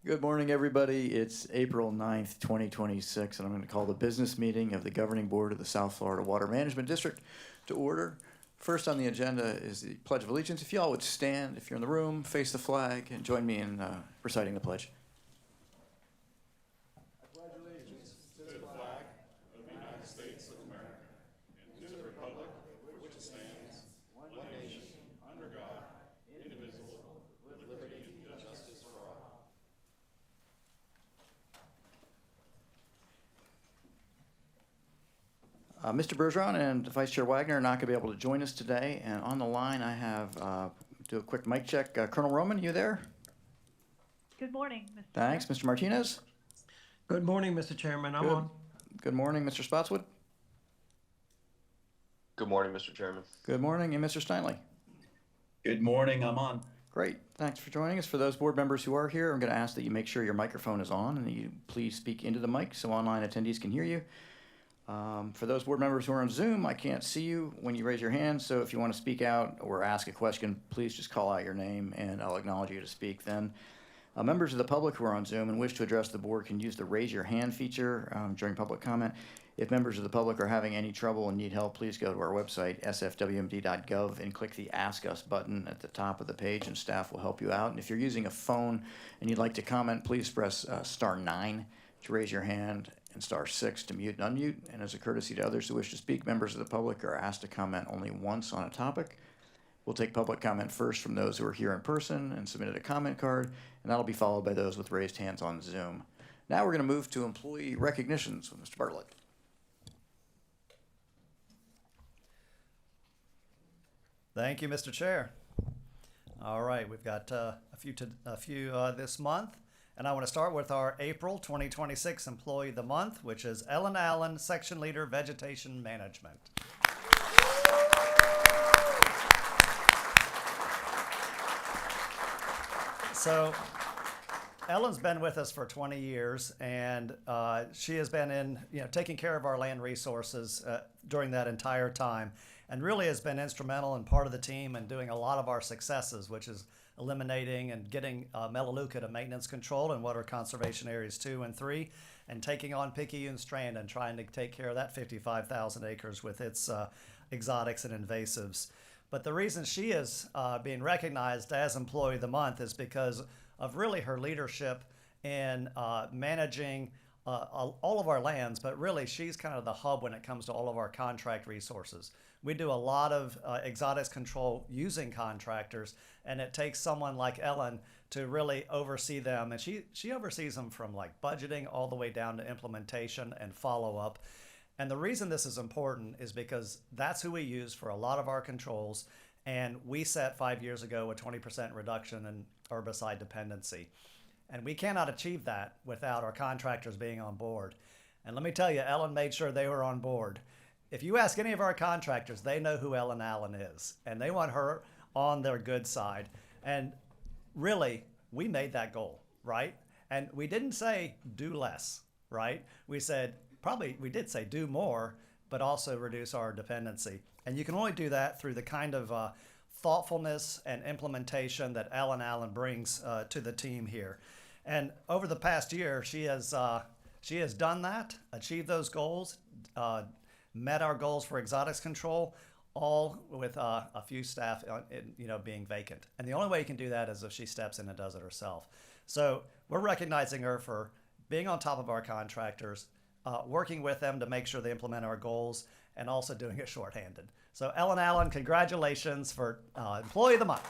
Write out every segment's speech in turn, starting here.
Good morning, everybody. It's April 9th, 2026, and I'm going to call the business meeting of the Governing Board of the South Florida Water Management District to order. First on the agenda is the Pledge of Allegiance. If y'all would stand, if you're in the room, face the flag, and join me in reciting the pledge. Mr. Bergeron and Vice Chair Wagner are not going to be able to join us today, and on the line I have, do a quick mic check. Colonel Roman, you there? Good morning, Mr. Thanks. Chair. Mr. Martinez? Good morning, Mr. Chairman. I'm Good. on. Good morning, Mr. Spotswood? Good morning, Mr. Chairman. Good morning, and Mr. Steinley? Good morning, I'm on. Great, thanks for joining us. For those board members who are here, I'm going to ask that you make sure your microphone is on and that you please speak into the mic so online attendees can hear you. For those board members who are on Zoom, I can't see you when you raise your hand, so if you want to speak out or ask a question, please just call out your name and I'll acknowledge you to speak then. Members of the public who are on Zoom and wish to address the board can use the raise your hand feature during public comment. If members of the public are having any trouble and need help, please go to our website, sfwmd.gov, and click the Ask Us button at the top of the page, and staff will help you out. And if you're using a phone and you'd like to comment, please press star 9 to raise your hand and star 6 to mute and unmute. And as a courtesy to others who wish to speak, members of the public are asked to comment only once on a topic. We'll take public comment first from those who are here in person and submitted a comment card, and that'll be followed by those with raised hands on Zoom. Now we're going to move to employee recognitions with Mr. Bartlett. Thank you, Mr. Chair. All right, we've got a few this month, and I want to start with our April 2026 Employee of the Month, which is Ellen Allen, Section Leader, Vegetation Management. So, Ellen's been with us for 20 years, and she has been taking care of our land resources during that entire time, and really has been instrumental and part of the team and doing a lot of our successes, which is eliminating and getting Melaleuca to maintenance control and water conservation areas 2 and 3, and taking on Picayune Strand and trying to take care of that 55,000 acres with its exotics and invasives. But the reason she is being recognized as Employee of the Month is because of really her leadership in managing all of our lands, but really she's kind of the hub when it comes to all of our contract resources. We do a lot of exotics control using contractors, and it takes someone like Ellen to really oversee them. And she oversees them from like budgeting all the way down to implementation and follow-up. And the reason this is important is because that's who we use for a lot of our controls. And we set 5 years ago a 20% reduction in herbicide dependency. And we cannot achieve that without our contractors being on board. And let me tell you, Ellen made sure they were on board. If you ask any of our contractors, they know who Ellen Allen is, and they want her on their good side. And really, we made that goal, right? And we didn't say do less, right? We did say do more, but also reduce our dependency. And you can only do that through the kind of thoughtfulness and implementation that Ellen Allen brings to the team here. And over the past year, she has done that, achieved those goals, met our goals for exotics control, all with a few staff being vacant. And the only way you can do that is if she steps in and does it herself. So we're recognizing her for being on top of our contractors, working with them to make sure they implement our goals, and also doing it shorthanded. So Ellen Allen, congratulations for Employee of the Month.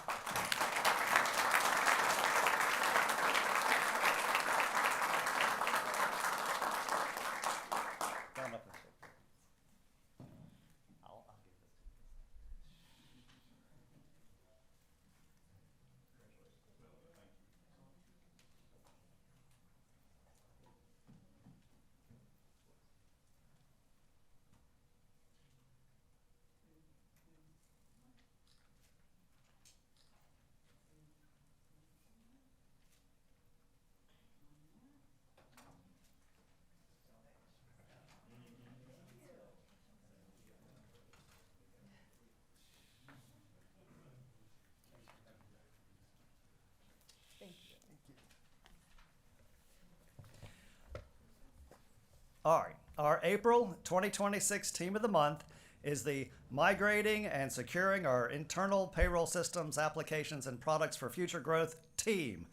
All right. Our April 2026 Team of the Month is the Migrating and Securing Our Internal Payroll Systems, Applications, and Products for Future Growth team.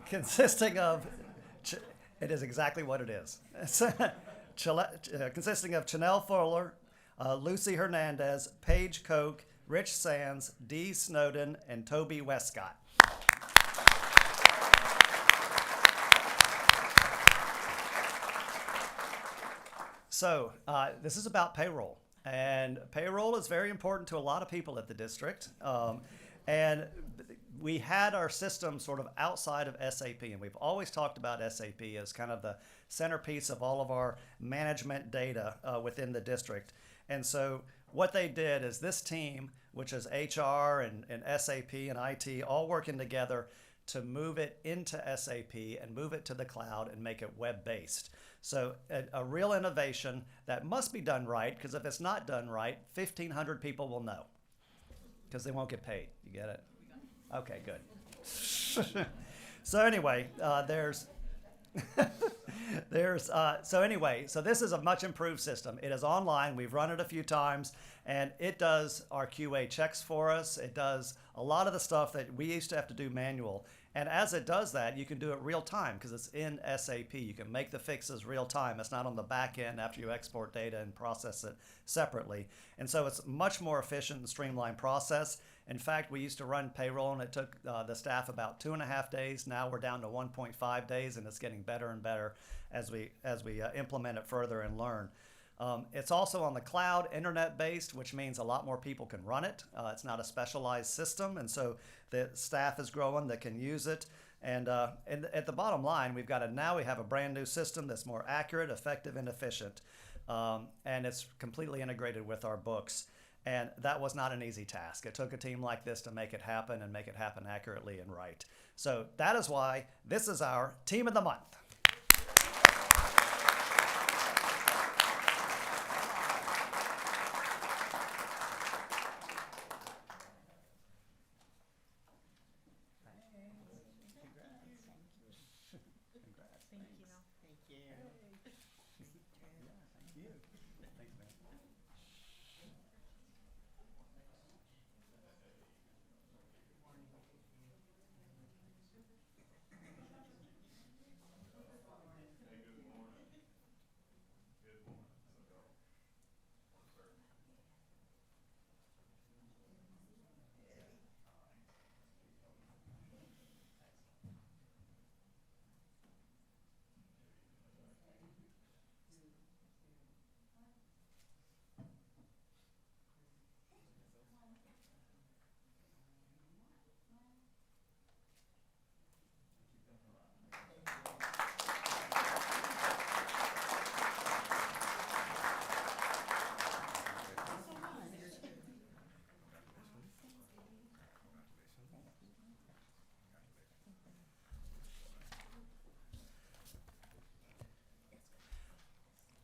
Consisting of, it is exactly what it is. Consisting of Chanel Fuller, Lucy Hernandez, Paige Koch, Rich Sands, Dee Snowden, and Toby Westcott. So this is about payroll, and payroll is very important to a lot of people at the district. And we had our system sort of outside of SAP, and we've always talked about SAP as kind of the centerpiece of all of our management data within the district. And so what they did is this team, which is HR and SAP and IT, all working together to move it into SAP and move it to the cloud and make it web-based. So a real innovation that must be done right, because if it's not done right, 1,500 people will know, because they won't get paid. You get it? Okay, good. So anyway, so this is a much improved system. It is online. We've run it a few times, and it does our QA checks for us. It does a lot of the stuff that we used to have to do manual. And as it does that, you can do it real time because it's in SAP. You can make the fixes real time. It's not on the back end after you export data and process it separately. And so it's a much more efficient and streamlined process. In fact, we used to run payroll and it took the staff about 2.5 days. Now we're down to 1.5 days, and it's getting better and better as we implement it further and learn. It's also on the cloud, internet-based, which means a lot more people can run it. It's not a specialized system, and so the staff is growing that can use it. And at the bottom line, we have a brand new system that's more accurate, effective, and efficient. And it's completely integrated with our books. And that was not an easy task. It took a team like this to make it happen and make it happen accurately and right. So that is why this is our Team of the Month.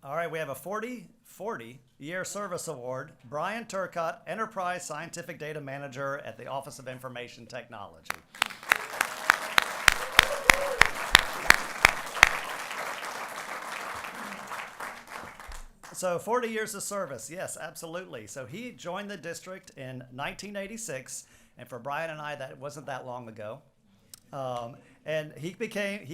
All right, we have a 40-year service award, Brian Turcott, Enterprise Scientific Data Manager at the Office of Information Technology. So 40 years of service, yes, absolutely. So he joined the district in 1986, and for Brian and I, that wasn't that long ago. And he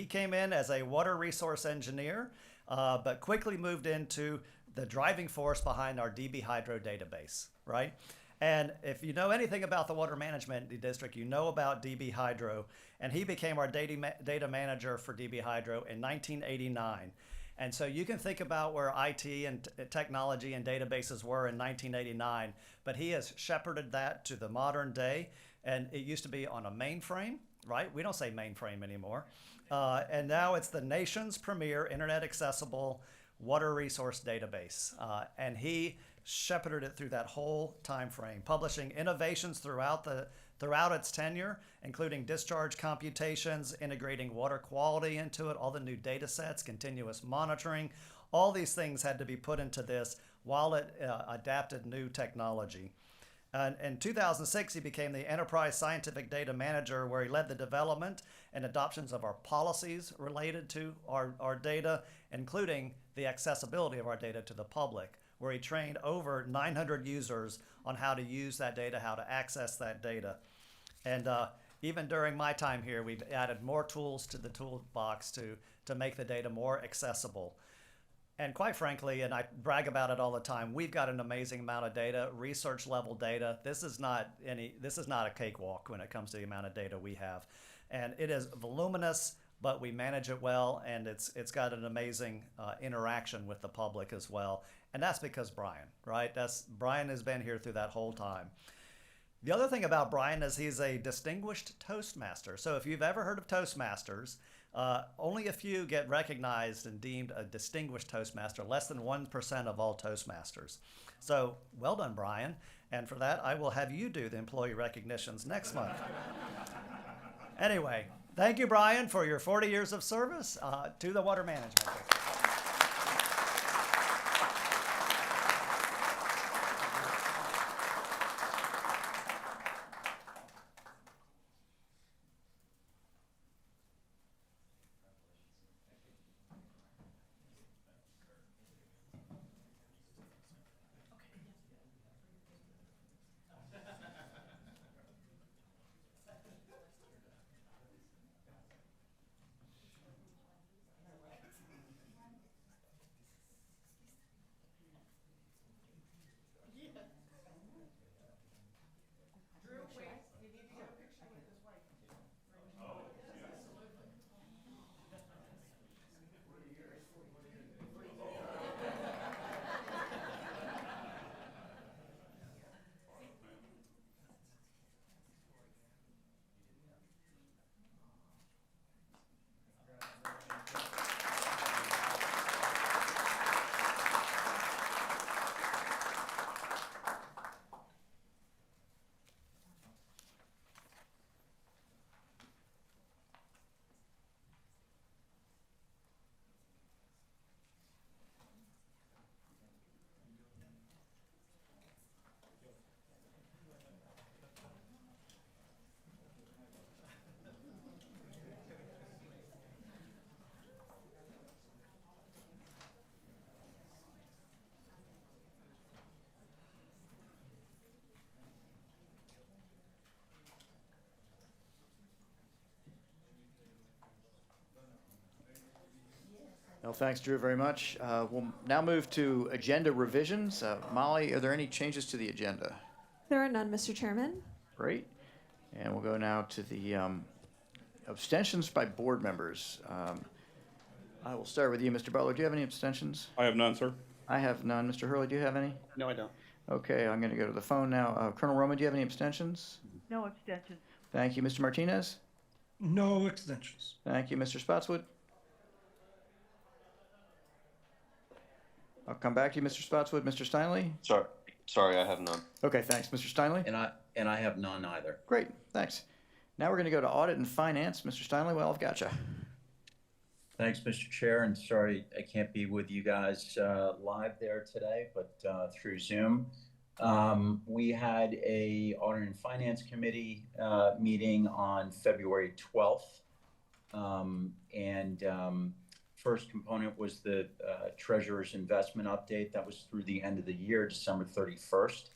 came in as a water resource engineer, but quickly moved into the driving force behind our DB Hydro database, right? And if you know anything about the water management district, you know about DB Hydro, and he became our data manager for DB Hydro in 1989. And so you can think about where IT and technology and databases were in 1989, but he has shepherded that to the modern day. And it used to be on a mainframe, right? We don't say mainframe anymore. And now it's the nation's premier internet accessible water resource database. And he shepherded it through that whole time frame, publishing innovations throughout its tenure, including discharge computations, integrating water quality into it, all the new data sets, continuous monitoring. All these things had to be put into this while it adapted new technology. And in 2006, he became the Enterprise Scientific Data Manager, where he led the development and adoptions of our policies related to our data, including the accessibility of our data to the public, where he trained over 900 users on how to use that data, how to access that data. And even during my time here, we've added more tools to the toolbox to make the data more accessible. And quite frankly, and I brag about it all the time, we've got an amazing amount of data, research level data. This is not a cakewalk when it comes to the amount of data we have. And it is voluminous, but we manage it well, and it's got an amazing interaction with the public as well. And that's because Brian, right? Brian has been here through that whole time. The other thing about Brian is he's a distinguished Toastmaster. So if you've ever heard of Toastmasters, only a few get recognized and deemed a distinguished Toastmaster, less than 1% of all Toastmasters. So well done, Brian. And for that, I will have you do the employee recognitions next month. Anyway, thank you, Brian, for your 40 years of service to the Water Management District. Well, thanks, Drew, very much. We'll now move to agenda revisions. Molly, are there any changes to the agenda? There are none, Mr. Chairman. Great. And we'll go now to the abstentions by board members. I will start with you, Mr. Butler. Do you have any abstentions? I have none, sir. I have none. Mr. Hurley, do you have any? No, I don't. Okay, I'm going to go to the phone now. Colonel Roman, do you have any abstentions? No abstentions. Thank you. Mr. Martinez? No extensions. Thank you. Mr. Spotswood? I'll come back to you, Mr. Spotswood. Mr. Steinley? Sorry, I have none. Okay, thanks. Mr. Steinley? And I have none either. Great, thanks. Now we're going to go to audit and finance. Mr. Steinley, well, I've got you. Thanks, Mr. Chair, and sorry I can't be with you guys live there today, but through Zoom. We had a Audit and Finance Committee meeting on February 12th. First component was the Treasurer's investment update. That was through the end of the year, December 31st.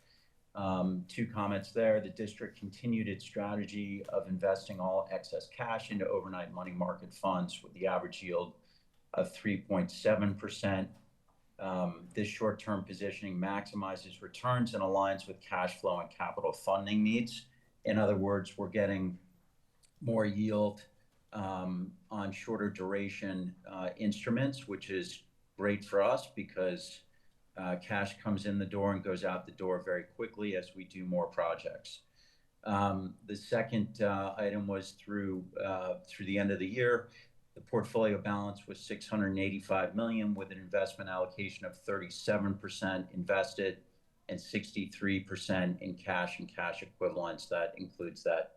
Two comments there. The district continued its strategy of investing all excess cash into overnight money market funds with the average yield of 3.7%. This short-term positioning maximizes returns and aligns with cash flow and capital funding needs. In other words, we're getting more yield on shorter duration instruments, which is great for us because cash comes in the door and goes out the door very quickly as we do more projects. The second item was through the end of the year, the portfolio balance was $685 million with an investment allocation of 37% invested and 63% in cash and cash equivalents. That includes that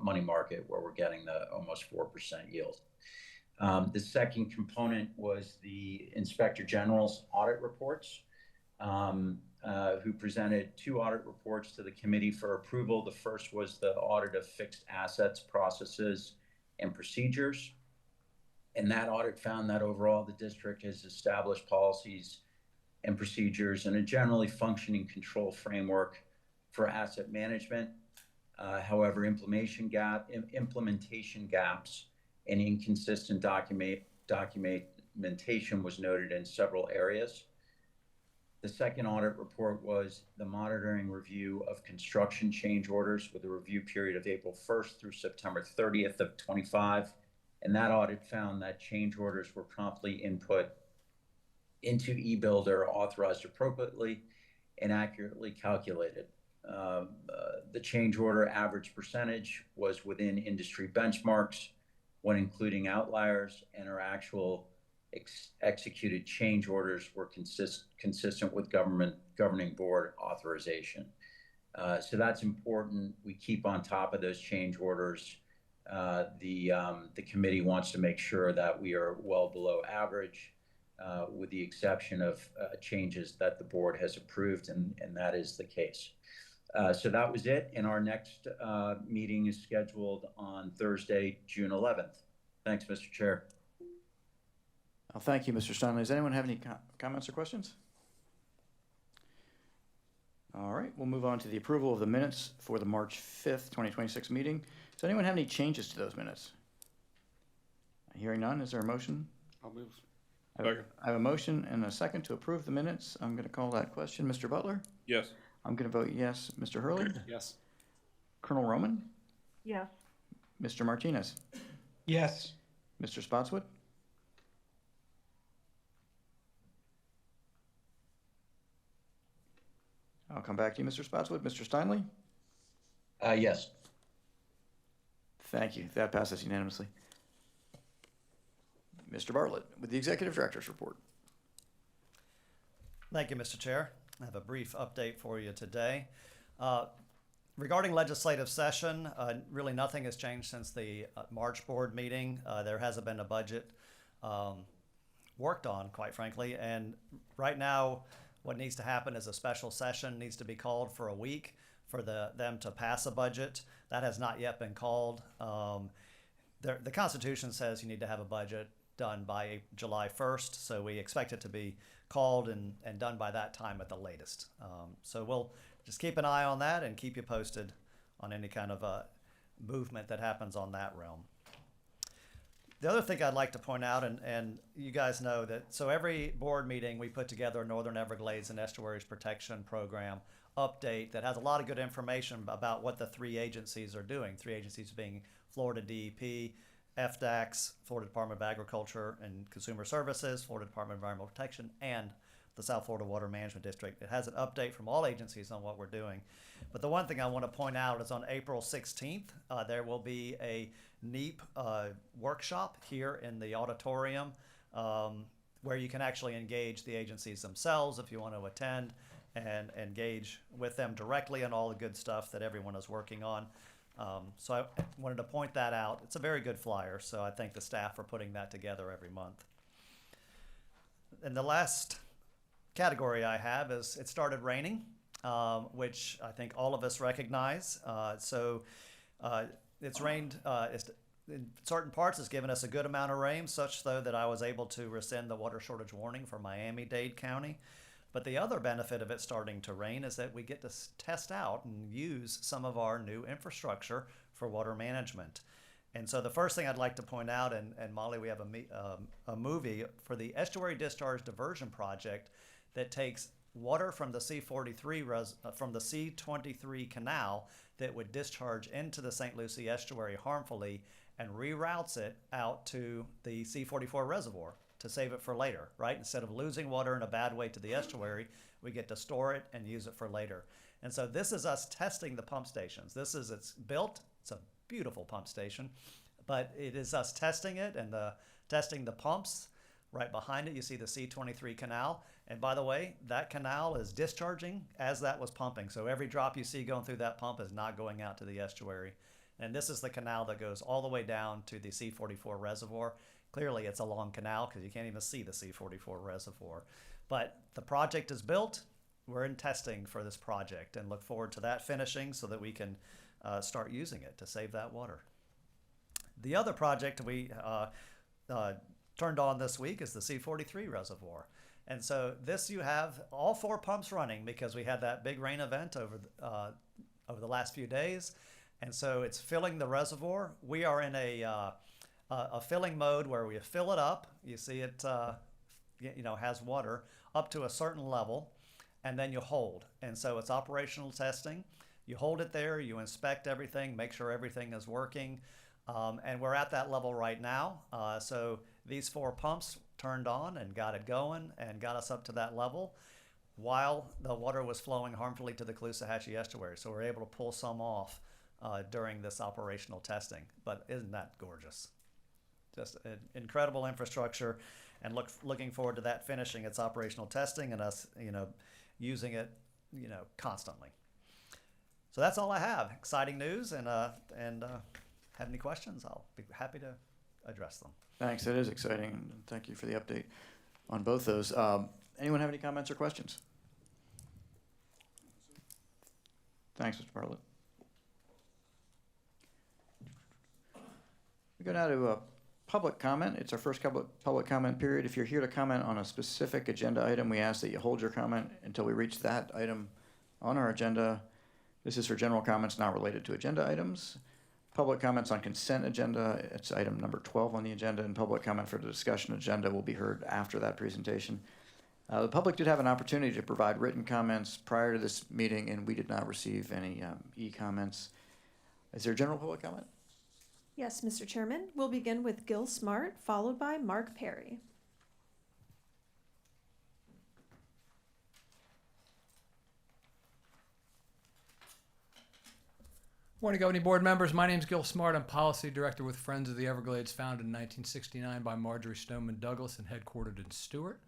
money market where we're getting the almost 4% yield. The second component was the Inspector General's audit reports. who presented 2 audit reports to the committee for approval. The first was the audit of fixed assets, processes, and procedures. And that audit found that overall the district has established policies and procedures and a generally functioning control framework for asset management. However, implementation gaps and inconsistent documentation was noted in several areas. The second audit report was the monitoring review of construction change orders with a review period of April 1st through September 30th of 25. And that audit found that change orders were promptly input into eBuilder, authorized appropriately, and accurately calculated. The change order average percentage was within industry benchmarks when including outliers, and our actual executed change orders were consistent with governing board authorization. So that's important. We keep on top of those change orders. The committee wants to make sure that we are well below average, with the exception of changes that the board has approved, and that is the case. So that was it, and our next meeting is scheduled on Thursday, June 11th. Thanks, Mr. Chair. Well, thank you, Mr. Steinley. Does anyone have any comments or questions? All right, we'll move on to the approval of the minutes for the March 5th, 2026 meeting. Does anyone have any changes to those minutes? Hearing none, is there a motion? I'll move. I have a motion and a second to approve the minutes. I'm going to call that question. Mr. Butler? Yes. I'm going to vote yes. Mr. Hurley? Yes. Colonel Roman? Yes. Mr. Martinez? Yes. Mr. Spotswood? I'll come back to you, Mr. Spotswood. Mr. Steinley? Yes. Thank you. That passes unanimously. Mr. Bartlett, with the Executive Director's report. Thank you, Mr. Chair. I have a brief update for you today. Regarding legislative session, really nothing has changed since the March board meeting. There hasn't been a budget worked on, quite frankly, and right now what needs to happen is a special session needs to be called for a week for them to pass a budget. That has not yet been called. The Constitution says you need to have a budget done by July 1st, so we expect it to be called and done by that time at the latest. So we'll just keep an eye on that and keep you posted on any kind of movement that happens on that realm. The other thing I'd like to point out, and you guys know that, so every board meeting we put together a Northern Everglades and Estuaries Protection Program update that has a lot of good information about what the 3 agencies are doing. 3 agencies being Florida DEP, FDACS, Florida Department of Agriculture and Consumer Services, Florida Department of Environmental Protection, and the South Florida Water Management District. It has an update from all agencies on what we're doing. But the one thing I want to point out is on April 16th, there will be a NEEP workshop here in the auditorium where you can actually engage the agencies themselves if you want to attend and engage with them directly on all the good stuff that everyone is working on. So I wanted to point that out. It's a very good flyer, so I thank the staff for putting that together every month. And the last category I have is it started raining, which I think all of us recognize. It's rained in certain parts. It's given us a good amount of rain, such though that I was able to rescind the water shortage warning for Miami-Dade County. But the other benefit of it starting to rain is that we get to test out and use some of our new infrastructure for water management. And so the first thing I'd like to point out, and Molly, we have a movie for the Estuary Discharge Diversion Project that takes water from the C23 canal that would discharge into the St. Lucie estuary harmfully and reroutes it out to the C44 reservoir to save it for later, right? Instead of losing water in a bad way to the estuary, we get to store it and use it for later. And so this is us testing the pump stations. It's built, it's a beautiful pump station, but it is us testing it and testing the pumps. Right behind it, you see the C23 canal. And by the way, that canal is discharging as that was pumping. So every drop you see going through that pump is not going out to the estuary. And this is the canal that goes all the way down to the C44 reservoir. Clearly, it's a long canal because you can't even see the C44 reservoir. But the project is built. We're in testing for this project and look forward to that finishing so that we can start using it to save that water. The other project we turned on this week is the C43 reservoir. And so this you have all 4 pumps running because we had that big rain event over the last few days. And so it's filling the reservoir. We are in a filling mode where we fill it up. You see it has water up to a certain level, and then you hold. And so it's operational testing. You hold it there, you inspect everything, make sure everything is working. And we're at that level right now. So these 4 pumps turned on and got it going and got us up to that level while the water was flowing harmfully to the Caloosahatchee estuary. So we're able to pull some off during this operational testing. But isn't that gorgeous? Just an incredible infrastructure, and looking forward to that finishing its operational testing and us, using it, constantly. So that's all I have. Exciting news, and have any questions, I'll be happy to address them. Thanks, that is exciting, and thank you for the update on both those. Anyone have any comments or questions? Thanks, Mr. Bartlett. We go now to public comment. It's our first public comment period. If you're here to comment on a specific agenda item, we ask that you hold your comment until we reach that item on our agenda. This is for general comments not related to agenda items. Public comments on consent agenda, it's item number 12 on the agenda, and public comment for the discussion agenda will be heard after that presentation. The public did have an opportunity to provide written comments prior to this meeting, and we did not receive any e-comments. Is there general public comment? Yes, Mr. Chairman. We'll begin with Gil Smart, followed by Mark Perry. Morning, governing board members. My name is Gil Smart. I'm policy director with Friends of the Everglades, founded in 1969 by Marjorie Stoneman Douglas and headquartered in Stewart.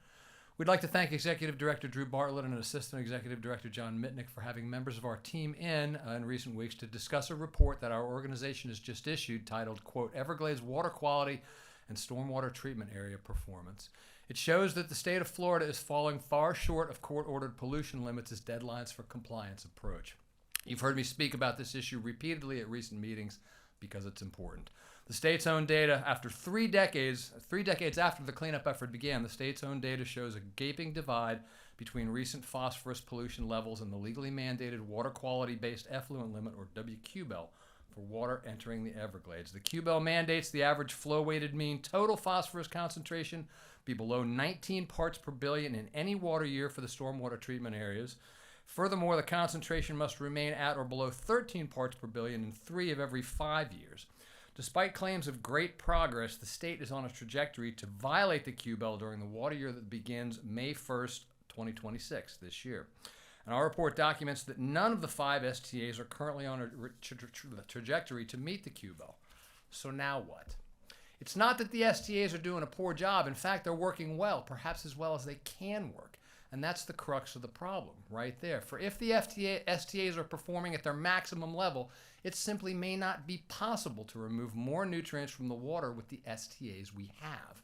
We'd like to thank Executive Director Drew Bartlett and Assistant Executive Director John Mitnick for having members of our team in recent weeks to discuss a report that our organization has just issued titled, quote, Everglades Water Quality and Stormwater Treatment Area Performance. It shows that the state of Florida is falling far short of court-ordered pollution limits as deadlines for compliance approach. You've heard me speak about this issue repeatedly at recent meetings because it's important. The state's own data, after 3 decades after the cleanup effort began, the state's own data shows a gaping divide between recent phosphorus pollution levels and the legally mandated water quality-based effluent limit, or WQBEL, for water entering the Everglades. The QBEL mandates the average flow-weighted mean total phosphorus concentration be below 19 parts per billion in any water year for the stormwater treatment areas. Furthermore, the concentration must remain at or below 13 parts per billion in 3 of every 5 years. Despite claims of great progress, the state is on a trajectory to violate the QBEL during the water year that begins May 1st, 2026, this year. And our report documents that none of the 5 STAs are currently on a trajectory to meet the QBEL. So now what? It's not that the STAs are doing a poor job. In fact, they're working well, perhaps as well as they can work. And that's the crux of the problem right there. For if the STAs are performing at their maximum level, it simply may not be possible to remove more nutrients from the water with the STAs we have.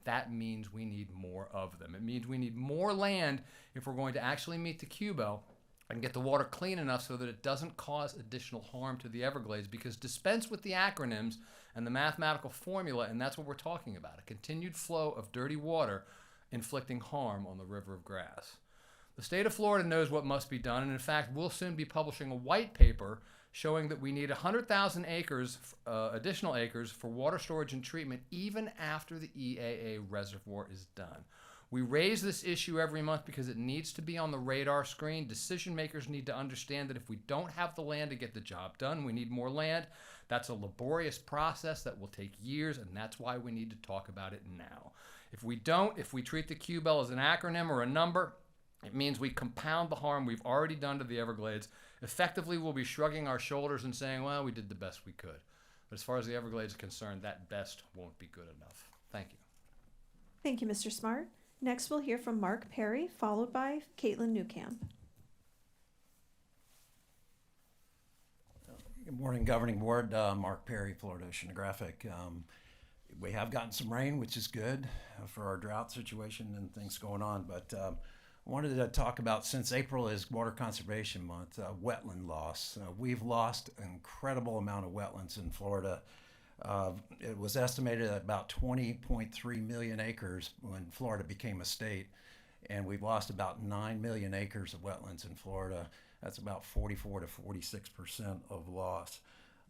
That means we need more of them. It means we need more land if we're going to actually meet the QBEL and get the water clean enough so that it doesn't cause additional harm to the Everglades, because dispense with the acronyms and the mathematical formula, and that's what we're talking about, a continued flow of dirty water inflicting harm on the river of grass. The state of Florida knows what must be done, and in fact, we'll soon be publishing a white paper showing that we need 100,000 acres, additional acres for water storage and treatment even after the EAA reservoir is done. We raise this issue every month because it needs to be on the radar screen. Decision makers need to understand that if we don't have the land to get the job done, we need more land. That's a laborious process that will take years, and that's why we need to talk about it now. If we treat the QBEL as an acronym or a number, it means we compound the harm we've already done to the Everglades. Effectively, we'll be shrugging our shoulders and saying, well, we did the best we could. But as far as the Everglades are concerned, that best won't be good enough. Thank you. Thank you, Mr. Smart. Next, we'll hear from Mark Perry, followed by Caitlin Newcamp. Good morning, Governing Board. Mark Perry, Florida Oceanographic. We have gotten some rain, which is good for our drought situation and things going on. But I wanted to talk about, since April is Water Conservation Month, wetland loss. We've lost an incredible amount of wetlands in Florida. It was estimated at about 20.3 million acres when Florida became a state, and we've lost about 9 million acres of wetlands in Florida. That's about 44 to 46% of loss.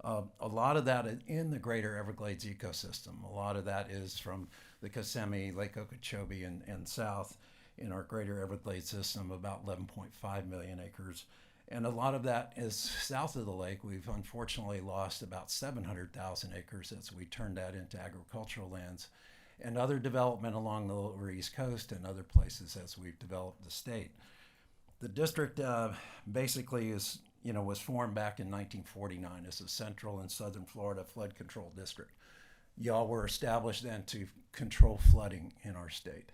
A lot of that is in the greater Everglades ecosystem. A lot of that is from the Kissimmee, Lake Okeechobee, and south in our greater Everglades system, about 11.5 million acres. And a lot of that is south of the lake. We've unfortunately lost about 700,000 acres as we turned that into agricultural lands, and other development along the lower East Coast and other places as we've developed the state. The district basically was formed back in 1949 as a Central and Southern Florida Flood Control District. Y'all were established then to control flooding in our state.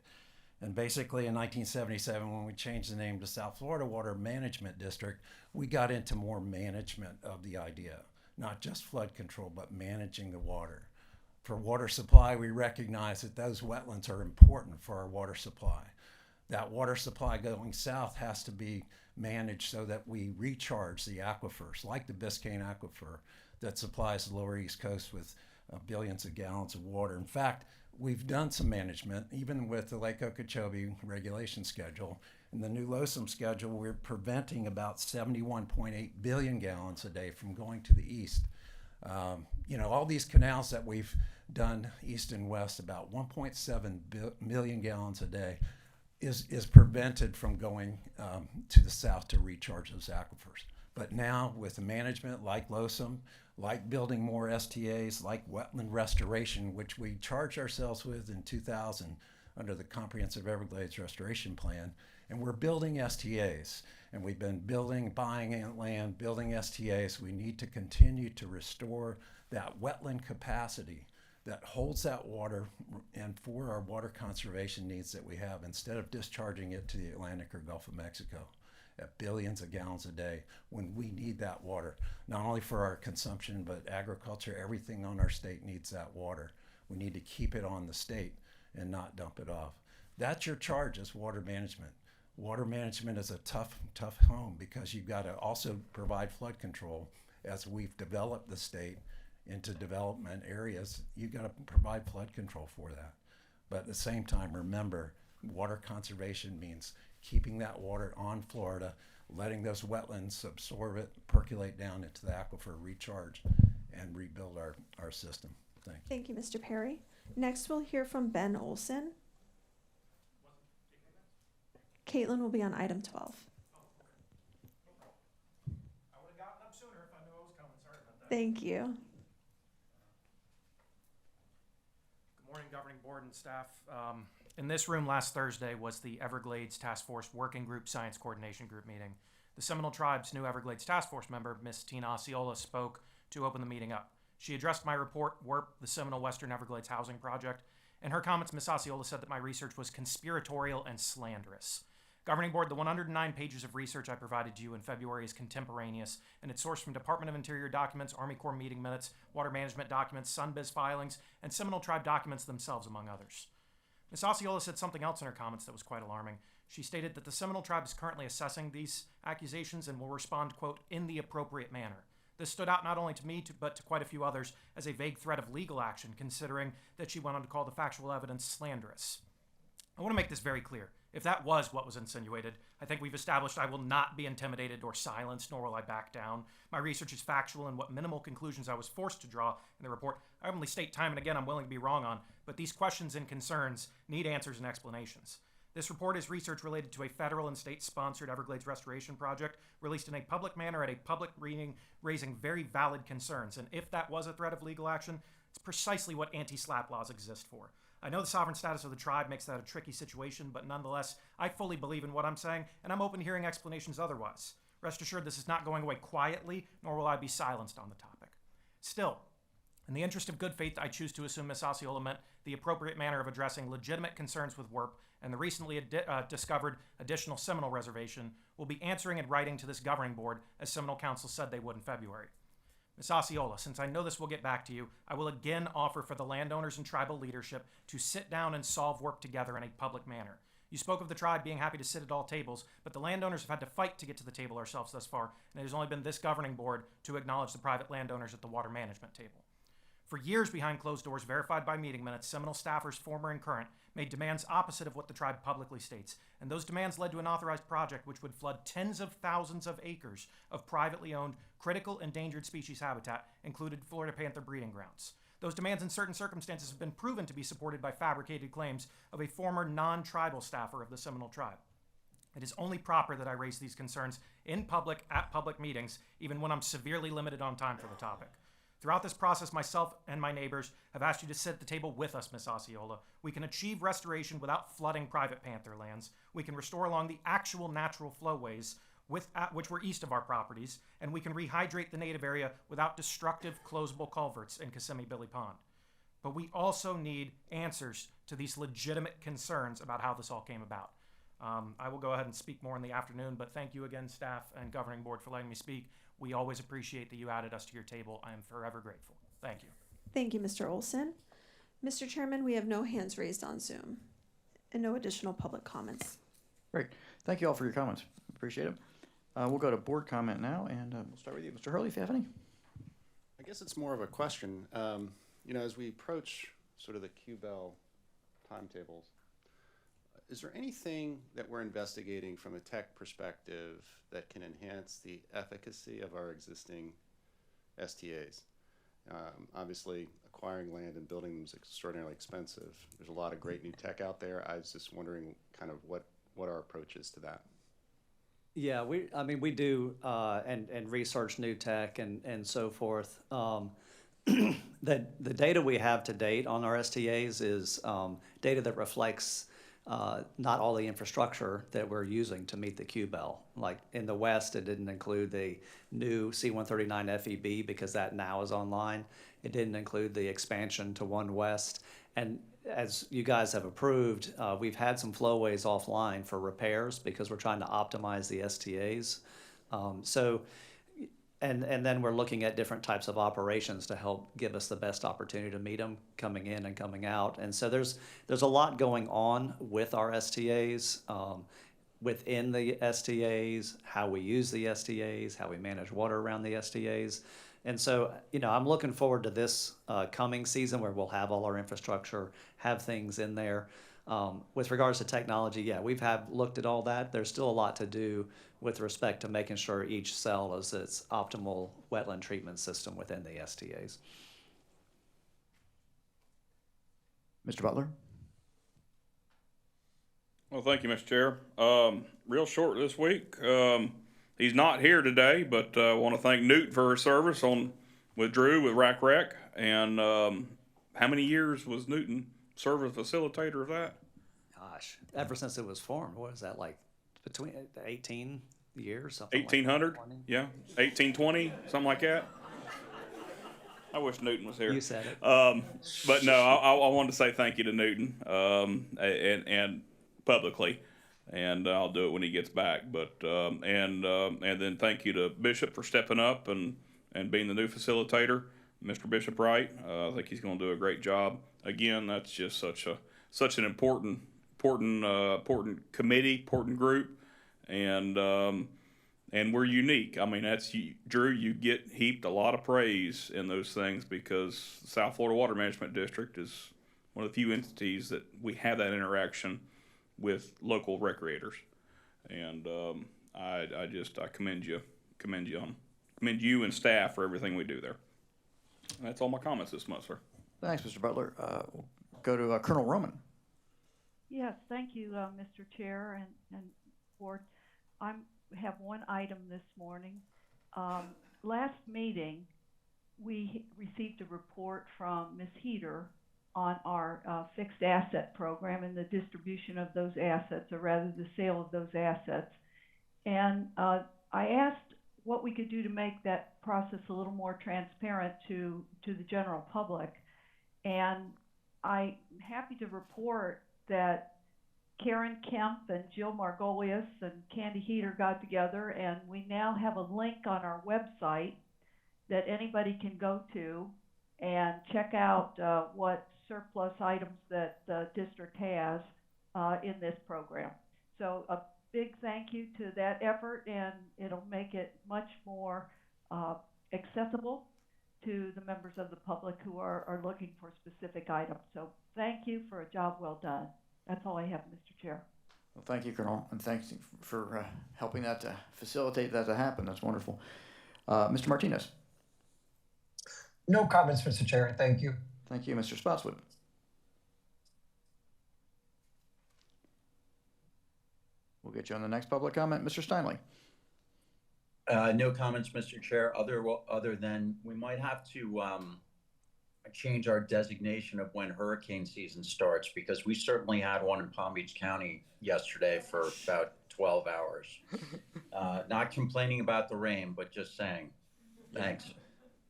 And basically in 1977, when we changed the name to South Florida Water Management District, we got into more management of the idea, not just flood control, but managing the water. For water supply, we recognize that those wetlands are important for our water supply. That water supply going south has to be managed so that we recharge the aquifers, like the Biscayne Aquifer that supplies the lower East Coast with billions of gallons of water. In fact, we've done some management, even with the Lake Okeechobee regulation schedule. In the new LOSUM schedule, we're preventing about 71.8 billion gallons a day from going to the east. All these canals that we've done east and west, about 1.7 million gallons a day, is prevented from going to the south to recharge those aquifers. But now with the management like LOSUM, like building more STAs, like wetland restoration, which we charged ourselves with in 2000 under the Comprehensive Everglades Restoration Plan, and we're building STAs. And we've been buying land, building STAs. We need to continue to restore that wetland capacity that holds that water and for our water conservation needs that we have, instead of discharging it to the Atlantic or Gulf of Mexico at billions of gallons a day when we need that water, not only for our consumption, but agriculture. Everything on our state needs that water. We need to keep it on the state and not dump it off. That's your charge as water management. Water management is a tough home because you've got to also provide flood control. As we've developed the state into development areas, you've got to provide flood control for that. But at the same time, remember, water conservation means keeping that water on Florida, letting those wetlands absorb it, percolate down into the aquifer, recharge, and rebuild our system. Thanks. Thank you, Mr. Perry. Next, we'll hear from Ben Olson. Caitlin will be on item 12. I would have gotten up sooner if I knew I was coming. Sorry about that. Thank you. Good morning, Governing Board and staff. In this room last Thursday was the Everglades Task Force Working Group Science Coordination Group meeting. The Seminole Tribe's new Everglades Task Force member, Ms. Tina Osceola, spoke to open the meeting up. She addressed my report, WERP, the Seminole Western Everglades Housing Project. In her comments, Ms. Osceola said that my research was conspiratorial and slanderous. Governing Board, the 109 pages of research I provided to you in February is contemporaneous, and it's sourced from Department of Interior documents, Army Corps meeting minutes, water management documents, Sunbiz filings, and Seminole Tribe documents themselves, among others. Ms. Osceola said something else in her comments that was quite alarming. She stated that the Seminole Tribe is currently assessing these accusations and will respond, quote, in the appropriate manner. This stood out not only to me, but to quite a few others as a vague threat of legal action, considering that she went on to call the factual evidence slanderous. I want to make this very clear. If that was what was insinuated, I think we've established I will not be intimidated or silenced, nor will I back down. My research is factual, and what minimal conclusions I was forced to draw in the report, I only state time and again I'm willing to be wrong on, but these questions and concerns need answers and explanations. This report is research related to a federal and state-sponsored Everglades restoration project released in a public manner at a public meeting, raising very valid concerns. And if that was a threat of legal action, it's precisely what anti-SLAPP laws exist for. I know the sovereign status of the tribe makes that a tricky situation, but nonetheless, I fully believe in what I'm saying, and I'm open to hearing explanations otherwise. Rest assured, this is not going away quietly, nor will I be silenced on the topic. Still, in the interest of good faith, I choose to assume Ms. Osceola meant the appropriate manner of addressing legitimate concerns with WERP, and the recently discovered additional Seminole reservation will be answering and writing to this governing board, as Seminole Council said they would in February. Ms. Osceola, since I know this will get back to you, I will again offer for the landowners and tribal leadership to sit down and solve work together in a public manner. You spoke of the tribe being happy to sit at all tables, but the landowners have had to fight to get to the table ourselves thus far, and it has only been this governing board to acknowledge the private landowners at the water management table. For years behind closed doors, verified by meeting minutes, Seminole staffers, former and current, made demands opposite of what the tribe publicly states, and those demands led to an authorized project which would flood tens of thousands of acres of privately owned, critical endangered species habitat, included Florida panther breeding grounds. Those demands in certain circumstances have been proven to be supported by fabricated claims of a former non-tribal staffer of the Seminole tribe. It is only proper that I raise these concerns in public at public meetings, even when I'm severely limited on time for the topic. Throughout this process, myself and my neighbors have asked you to sit at the table with us, Ms. Osceola. We can achieve restoration without flooding private panther lands. We can restore along the actual natural flowways which were east of our properties, and we can rehydrate the native area without destructive closable culverts in Kissimmee Billy Pond. But we also need answers to these legitimate concerns about how this all came about. I will go ahead and speak more in the afternoon, but thank you again, staff and governing board, for letting me speak. We always appreciate that you added us to your table. I am forever grateful. Thank you. Thank you, Mr. Olson. Mr. Chairman, we have no hands raised on Zoom and no additional public comments. Great. Thank you all for your comments. Appreciate it. We'll go to board comment now, and we'll start with you. Mr. Hurley, if you have any. I guess it's more of a question. As we approach sort of the Q-Bell timetables, is there anything that we're investigating from a tech perspective that can enhance the efficacy of our existing STAs? Obviously, acquiring land and building them is extraordinarily expensive. There's a lot of great new tech out there. I was just wondering kind of what our approach is to that. Yeah, we do and research new tech and so forth. The data we have to date on our STAs is data that reflects not all the infrastructure that we're using to meet the Q-Bell. Like in the West, it didn't include the new C-139 FEB because that now is online. It didn't include the expansion to One West. And as you guys have approved, we've had some flowways offline for repairs because we're trying to optimize the STAs. And then we're looking at different types of operations to help give us the best opportunity to meet them coming in and coming out. And so there's a lot going on with our STAs, within the STAs, how we use the STAs, how we manage water around the STAs. And so, I'm looking forward to this coming season where we'll have all our infrastructure, have things in there. With regards to technology, yeah, we've looked at all that. There's still a lot to do with respect to making sure each cell is its optimal wetland treatment system within the STAs. Mr. Butler? Well, thank you, Mr. Chair. Real short this week. He's not here today, but I want to thank Newt for her service with Drew with Rack Rec. And how many years was Newton service facilitator of that? Gosh, ever since it was formed, what is that, like between 18 years? Something 1800? Like yeah, 1820, something like that. I wish Newton was here. You said it. But no, I wanted to say thank you to Newton and publicly. And I'll do it when he gets back. But and then thank you to Bishop for stepping up and being the new facilitator, Mr. Bishop Wright. I think he's going to do a great job. Again, that's just such an important committee, important group, and we're unique. I mean, Drew. You get heaped a lot of praise in those things because South Florida Water Management District is one of the few entities that we have that interaction with local recreators, and I commend you and staff for everything we do there. And that's all my comments this month, sir. Thanks, Mr. Butler. We'll go to Colonel Roman. Yes, thank you, Mr. Chair and Board. I have one item this morning. Last meeting, we received a report from Ms. Heater on our fixed asset program and the distribution of those assets, or rather the sale of those assets. And I asked what we could do to make that process a little more transparent to the general public. And I'm happy to report that Karen Kemp and Jill Margolius and Candy Heater got together, and we now have a link on our website that anybody can go to and check out what surplus items that the district has in this program. So a big thank you to that effort, and it'll make it much more accessible to the members of the public who are looking for specific items. So thank you for a job well done. That's all I have, Mr. Chair. Well, thank you, Colonel, and thanks for helping that to facilitate that to happen. That's wonderful. Mr. Martinez. No comments, Mr. Chair. Thank you. Thank you, Mr. Spotswood. We'll get you on the next public comment. Mr. Steinle. No comments, Mr. Chair, other than we might have to change our designation of when hurricane season starts, because we certainly had one in Palm Beach County yesterday for about 12 hours. Not complaining about the rain, but just saying. Thanks.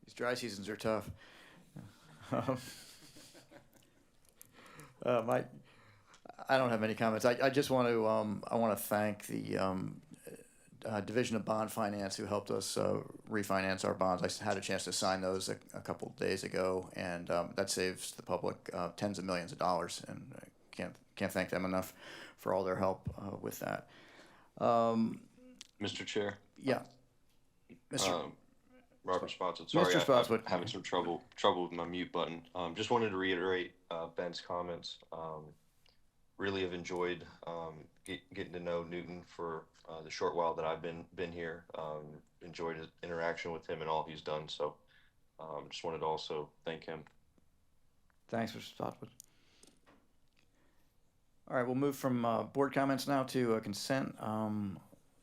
These dry seasons are tough. I don't have any comments. I just want to I want to thank the Division of Bond Finance who helped us refinance our bonds. I had a chance to sign those a couple of days ago, and that saves the public tens of millions of dollars, and I can't thank them enough for all their help with that. Mr. Chair. Yeah. Mr. Robert Spotswood. Sorry, Mr. Spotswood. I'm having some trouble with my mute button. Just wanted to reiterate Ben's comments. Really have enjoyed getting to know Newton for the short while that I've been here. Enjoyed his interaction with him and all he's done. So just wanted to also thank him. Thanks, Mr. Spotswood. All right, we'll move from board comments now to consent.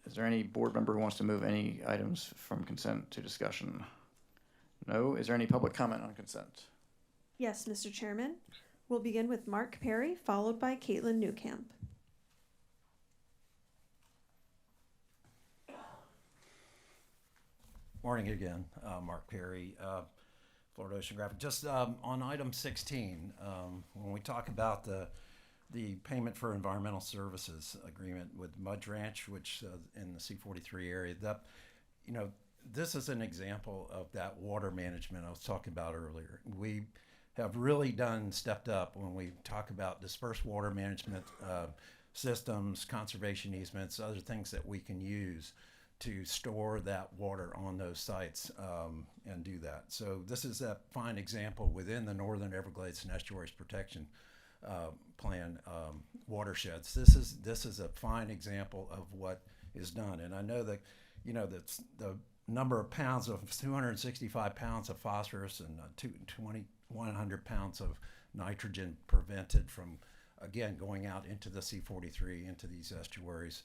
Is there any board member who wants to move any items from consent to discussion? No. Is there any public comment on consent? Yes, Mr. Chairman. We'll begin with Mark Perry, followed by Caitlin Newcamp. Morning again, Mark Perry, Florida Oceanographic. Just on item 16, when we talk about the payment for environmental services agreement with Mudge Ranch, which in the C43 area, this is an example of that water management I was talking about earlier. We have really stepped up when we talk about dispersed water management systems, conservation easements, other things that we can use to store that water on those sites and do that. So this is a fine example within the Northern Everglades and Estuaries Protection Plan watersheds. This is a fine example of what is done. And I know that, that's the number of pounds of 265 pounds of phosphorus and 100 pounds of nitrogen prevented from, again, going out into the C43, into these estuaries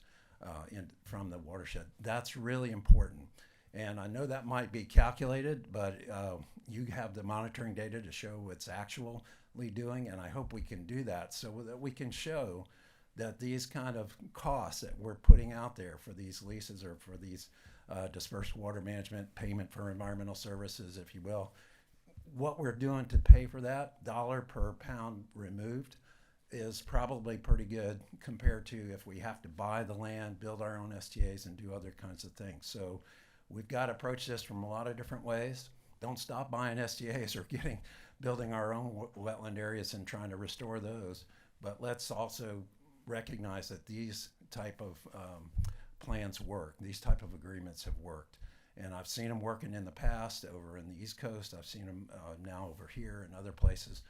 from the watershed. That's really important. And I know that might be calculated, but you have the monitoring data to show what's actually doing, and I hope we can do that so that we can show that these kind of costs that we're putting out there for these leases or for these dispersed water management, payment for environmental services, if you will, what we're doing to pay for that dollar per pound removed is probably pretty good compared to if we have to buy the land, build our own STAs, and do other kinds of things. So we've got to approach this from a lot of different ways. Don't stop buying STAs or building our own wetland areas and trying to restore those. But let's also recognize that these type of plans work. These type of agreements have worked. And I've seen them working in the past over in the East Coast. I've seen them now over here and other places.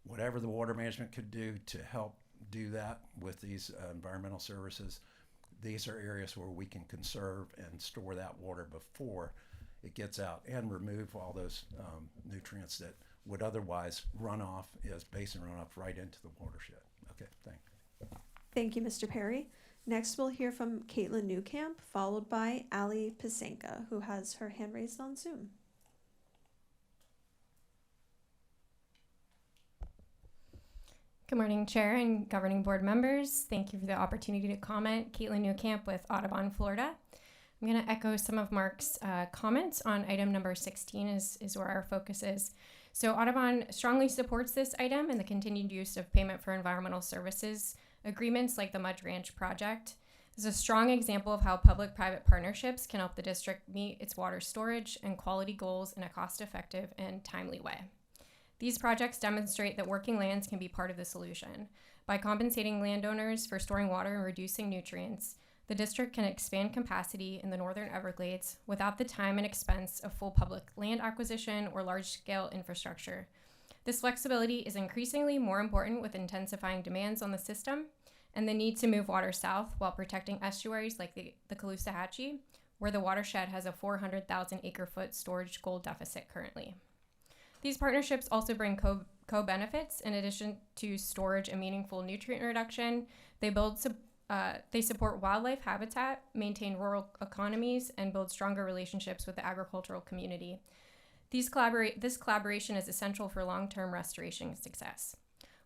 Whatever the water management could do to help do that with these environmental services, these are areas where we can conserve and store that water before it gets out and remove all those nutrients that would otherwise run off as basin runoff right into the watershed. Okay, thanks. Thank you, Mr. Perry. Next, we'll hear from Caitlin Newcamp, followed by Ali Pasenka, who has her hand raised on Zoom. Good morning, Chair and Governing Board members. Thank you for the opportunity to comment. Caitlin Newcamp with Audubon, Florida. I'm going to echo some of Mark's comments on item number 16 is where our focus is. So Audubon strongly supports this item and the continued use of payment for environmental services agreements like the Mudge Ranch project. This This is a strong example of how public-private partnerships can help the district meet its water storage and quality goals in a cost-effective and timely way. These projects demonstrate that working lands can be part of the solution. By compensating landowners for storing water and reducing nutrients, the district can expand capacity in the Northern Everglades without the time and expense of full public land acquisition or large-scale infrastructure. This flexibility is increasingly more important with intensifying demands on the system and the need to move water south while protecting estuaries like the Caloosahatchee, where the watershed has a 400,000 acre-foot storage goal deficit currently. These partnerships also bring co-benefits. In addition to storage and meaningful nutrient reduction, they support wildlife habitat, maintain rural economies, and build stronger relationships with the agricultural community. This collaboration is essential for long-term restoration success.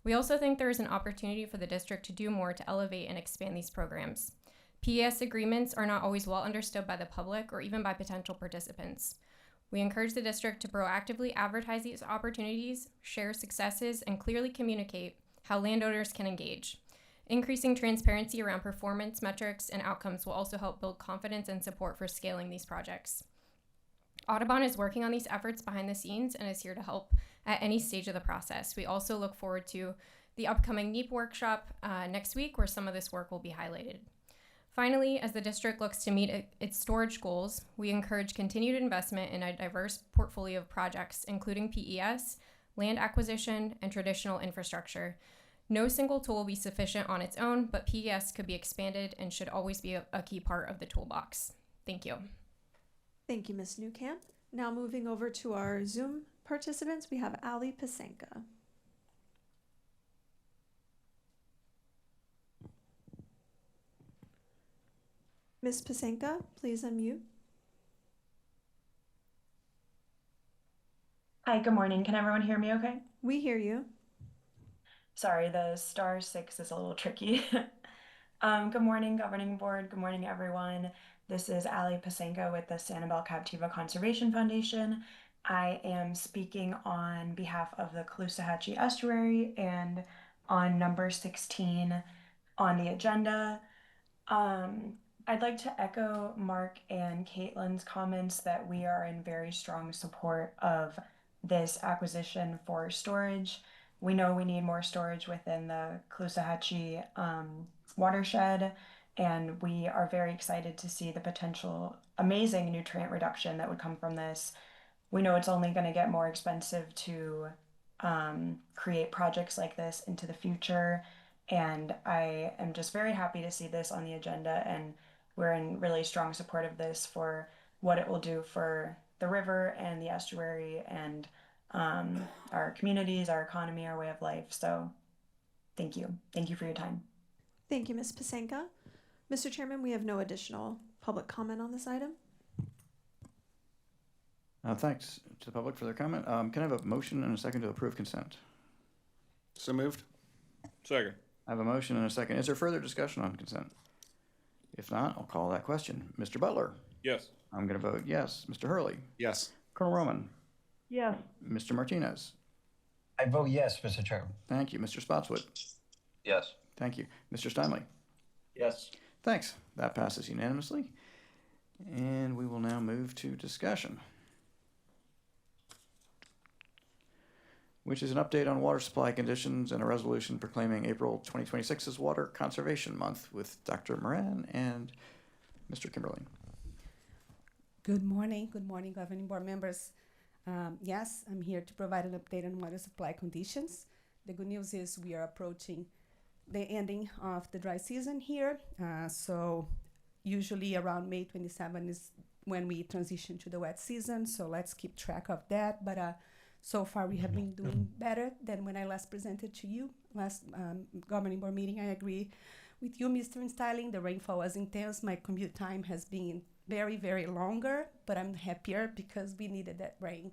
We also think there is an opportunity for the district to do more to elevate and expand these programs. PES agreements are not always well understood by the public or even by potential participants. We encourage the district to proactively advertise these opportunities, share successes, and clearly communicate how landowners can engage. Increasing transparency around performance metrics and outcomes will also help build confidence and support for scaling these projects. Audubon is working on these efforts behind the scenes and is here to help at any stage of the process. We also look forward to the upcoming NEEP workshop next week, where some of this work will be highlighted. Finally, as the district looks to meet its storage goals, we encourage continued investment in a diverse portfolio of projects, including PES, land acquisition, and traditional infrastructure. No single tool will be sufficient on its own, but PES could be expanded and should always be a key part of the toolbox. Thank you. Thank you, Ms. Newcamp. Now moving over to our Zoom participants, we have Ali Pasenka. Ms. Pasenka, please unmute. Hi, good morning. Can everyone hear me okay? We hear you. Sorry, the *6 is a little tricky. Good morning, Governing Board. Good morning, everyone. This is Ali Pasenka with the Sanibel Captiva Conservation Foundation. I am speaking on behalf of the Caloosahatchee Estuary and on number 16 on the agenda. I'd like to echo Mark and Caitlin's comments that we are in very strong support of this acquisition for storage. We know we need more storage within the Caloosahatchee watershed, and we are very excited to see the potential amazing nutrient reduction that would come from this. We know it's only going to get more expensive to create projects like this into the future, and I am just very happy to see this on the agenda, and we're in really strong support of this for what it will do for the river and the estuary and our communities, our economy, our way of life. So thank you. Thank you for your time. Thank you, Ms. Pasenka. Mr. Chairman, we have no additional public comment on this item. Thanks to the public for their comment. Can I have a motion and a second to approve consent? So moved. Second. I have a motion and a second. Is there further discussion on consent? If not, I'll call that question. Mr. Butler? Yes. I'm going to vote yes. Mr. Hurley? Yes. Colonel Roman? Yes. Mr. Martinez? I vote yes, Mr. Chairman. Thank you. Mr. Spotswood? Yes. Thank you. Mr. Steinley? Yes. Thanks. That passes unanimously. And we will now move to discussion, which is an update on water supply conditions and a resolution proclaiming April 2026 as Water Conservation Month with Dr. Moran and Mr. Kimberly. Good morning, Governing Board members. Yes, I'm here to provide an update on water supply conditions. The good news is we are approaching the ending of the dry season here. So usually around May 27 is when we transition to the wet season. So let's keep track of that. But so far we have been doing better than when I last presented to you. Last Governing Board meeting, I agree with you, Mr. Styling. The rainfall was intense. My commute time has been very, very longer, but I'm happier because we needed that rain.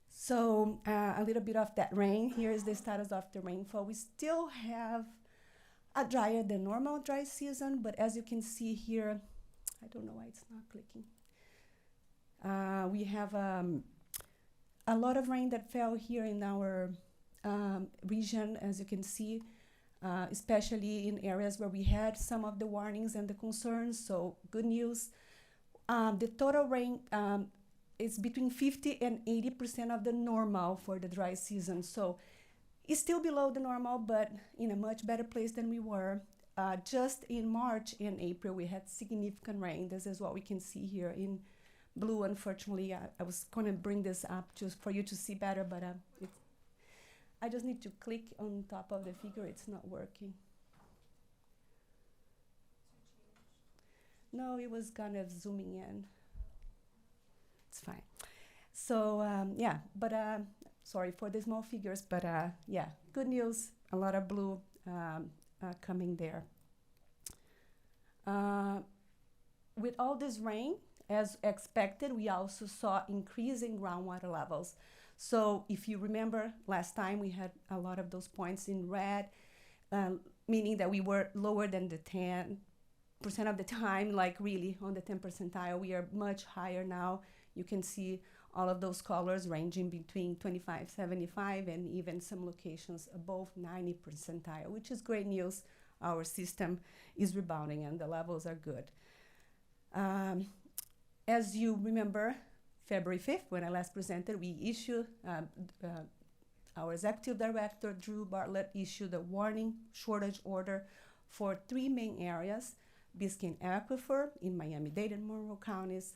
So a little bit of that rain. Here is the status of the rainfall. We still have a drier than normal dry season, but as you can see here, I don't know why it's not clicking. We have a lot of rain that fell here in our region, as you can see. especially in areas where we had some of the warnings and the concerns. So good news. The total rain is between 50 and 80% of the normal for the dry season. So it's still below the normal, but in a much better place than we were. Just in March and April, we had significant rain. This is what we can see here in blue. Unfortunately, I was going to bring this up just for you to see better, but I just need to click on top of the figure. It's not working. No, it was kind of zooming in. It's fine. So yeah, but sorry for the small figures, but yeah, good news. A lot of blue coming there. With all this rain, as expected, we also saw increasing groundwater levels. So if you remember last time, we had a lot of those points in red, meaning that we were lower than the 10% of the time, like really on the 10th percentile. We are much higher now. You can see all of those colors ranging between 25, 75, and even some locations above 90 percentile, which is great news. Our system is rebounding and the levels are good. As you remember, February 5th, when I last presented, we issued, our executive director, Drew Bartlett, issued a warning shortage order for 3 main areas: Biscayne Aquifer in Miami-Dade and Monroe counties,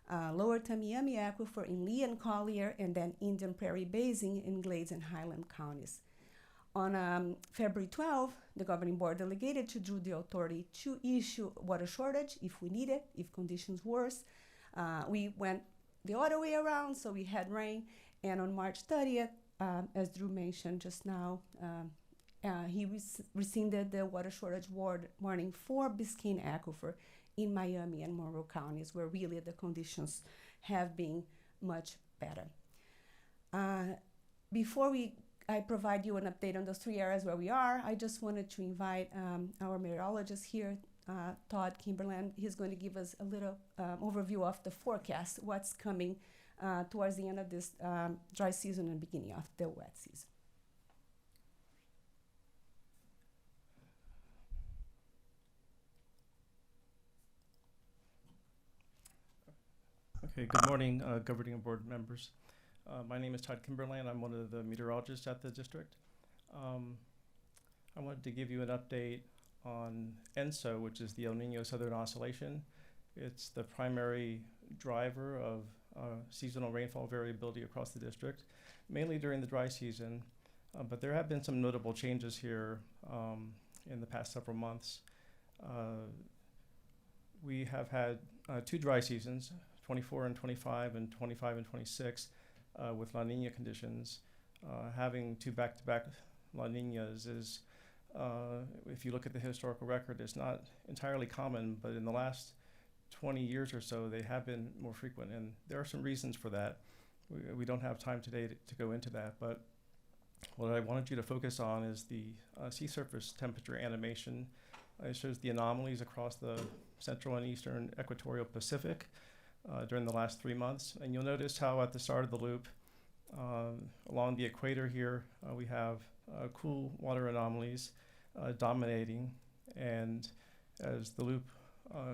Lower Tamiami Aquifer in Lee and Collier, and then Indian Prairie Basin in Glades and Highland counties. On February 12th, the governing board delegated to Drew the authority to issue water shortage if we need it, if conditions worse. We went the other way around, so we had rain. And on March 30th, as Drew mentioned just now, he rescinded the water shortage warning for Biscayne Aquifer in Miami and Monroe counties, where really the conditions have been much better. Before I provide you an update on those 3 areas where we are, I just wanted to invite our meteorologist here, Todd Kimberland. He's going to give us a little overview of the forecast, what's coming towards the end of this dry season and beginning of the wet season. Okay, good morning, governing board members. My name is Todd Kimberland. I'm one of the meteorologists at the district. I wanted to give you an update on ENSO, which is the El Nino Southern Oscillation. It's the primary driver of seasonal rainfall variability across the district, mainly during the dry season. But there have been some notable changes here in the past several months. We have had 2 dry seasons, 24 and 25 and 25 and 26, with La Nina conditions. Having 2 back-to-back La Ninas is, if you look at the historical record, it's not entirely common, but in the last 20 years or so, they have been more frequent, and there are some reasons for that. We don't have time today to go into that, but what I wanted you to focus on is the sea surface temperature animation. It shows the anomalies across the central and eastern equatorial Pacific during the last 3 months. And you'll notice how at the start of the loop, along the equator here, we have cool water anomalies dominating. And as the loop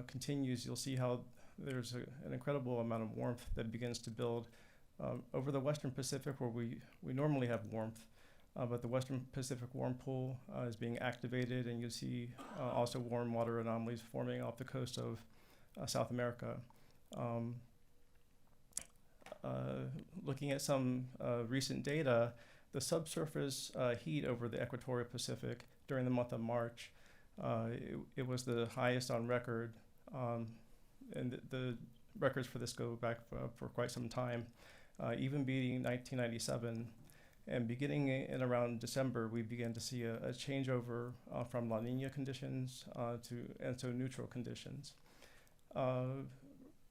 continues, you'll see how there's an incredible amount of warmth that begins to build over the western Pacific, where we normally have warmth. But the western Pacific warm pool is being activated, and you'll see also warm water anomalies forming off the coast of South America. Looking at some recent data, the subsurface heat over the equatorial Pacific during the month of March, it was the highest on record, and the records for this go back for quite some time, even beating 1997. And beginning in around December, we began to see a changeover from La Nina conditions to ENSO neutral conditions.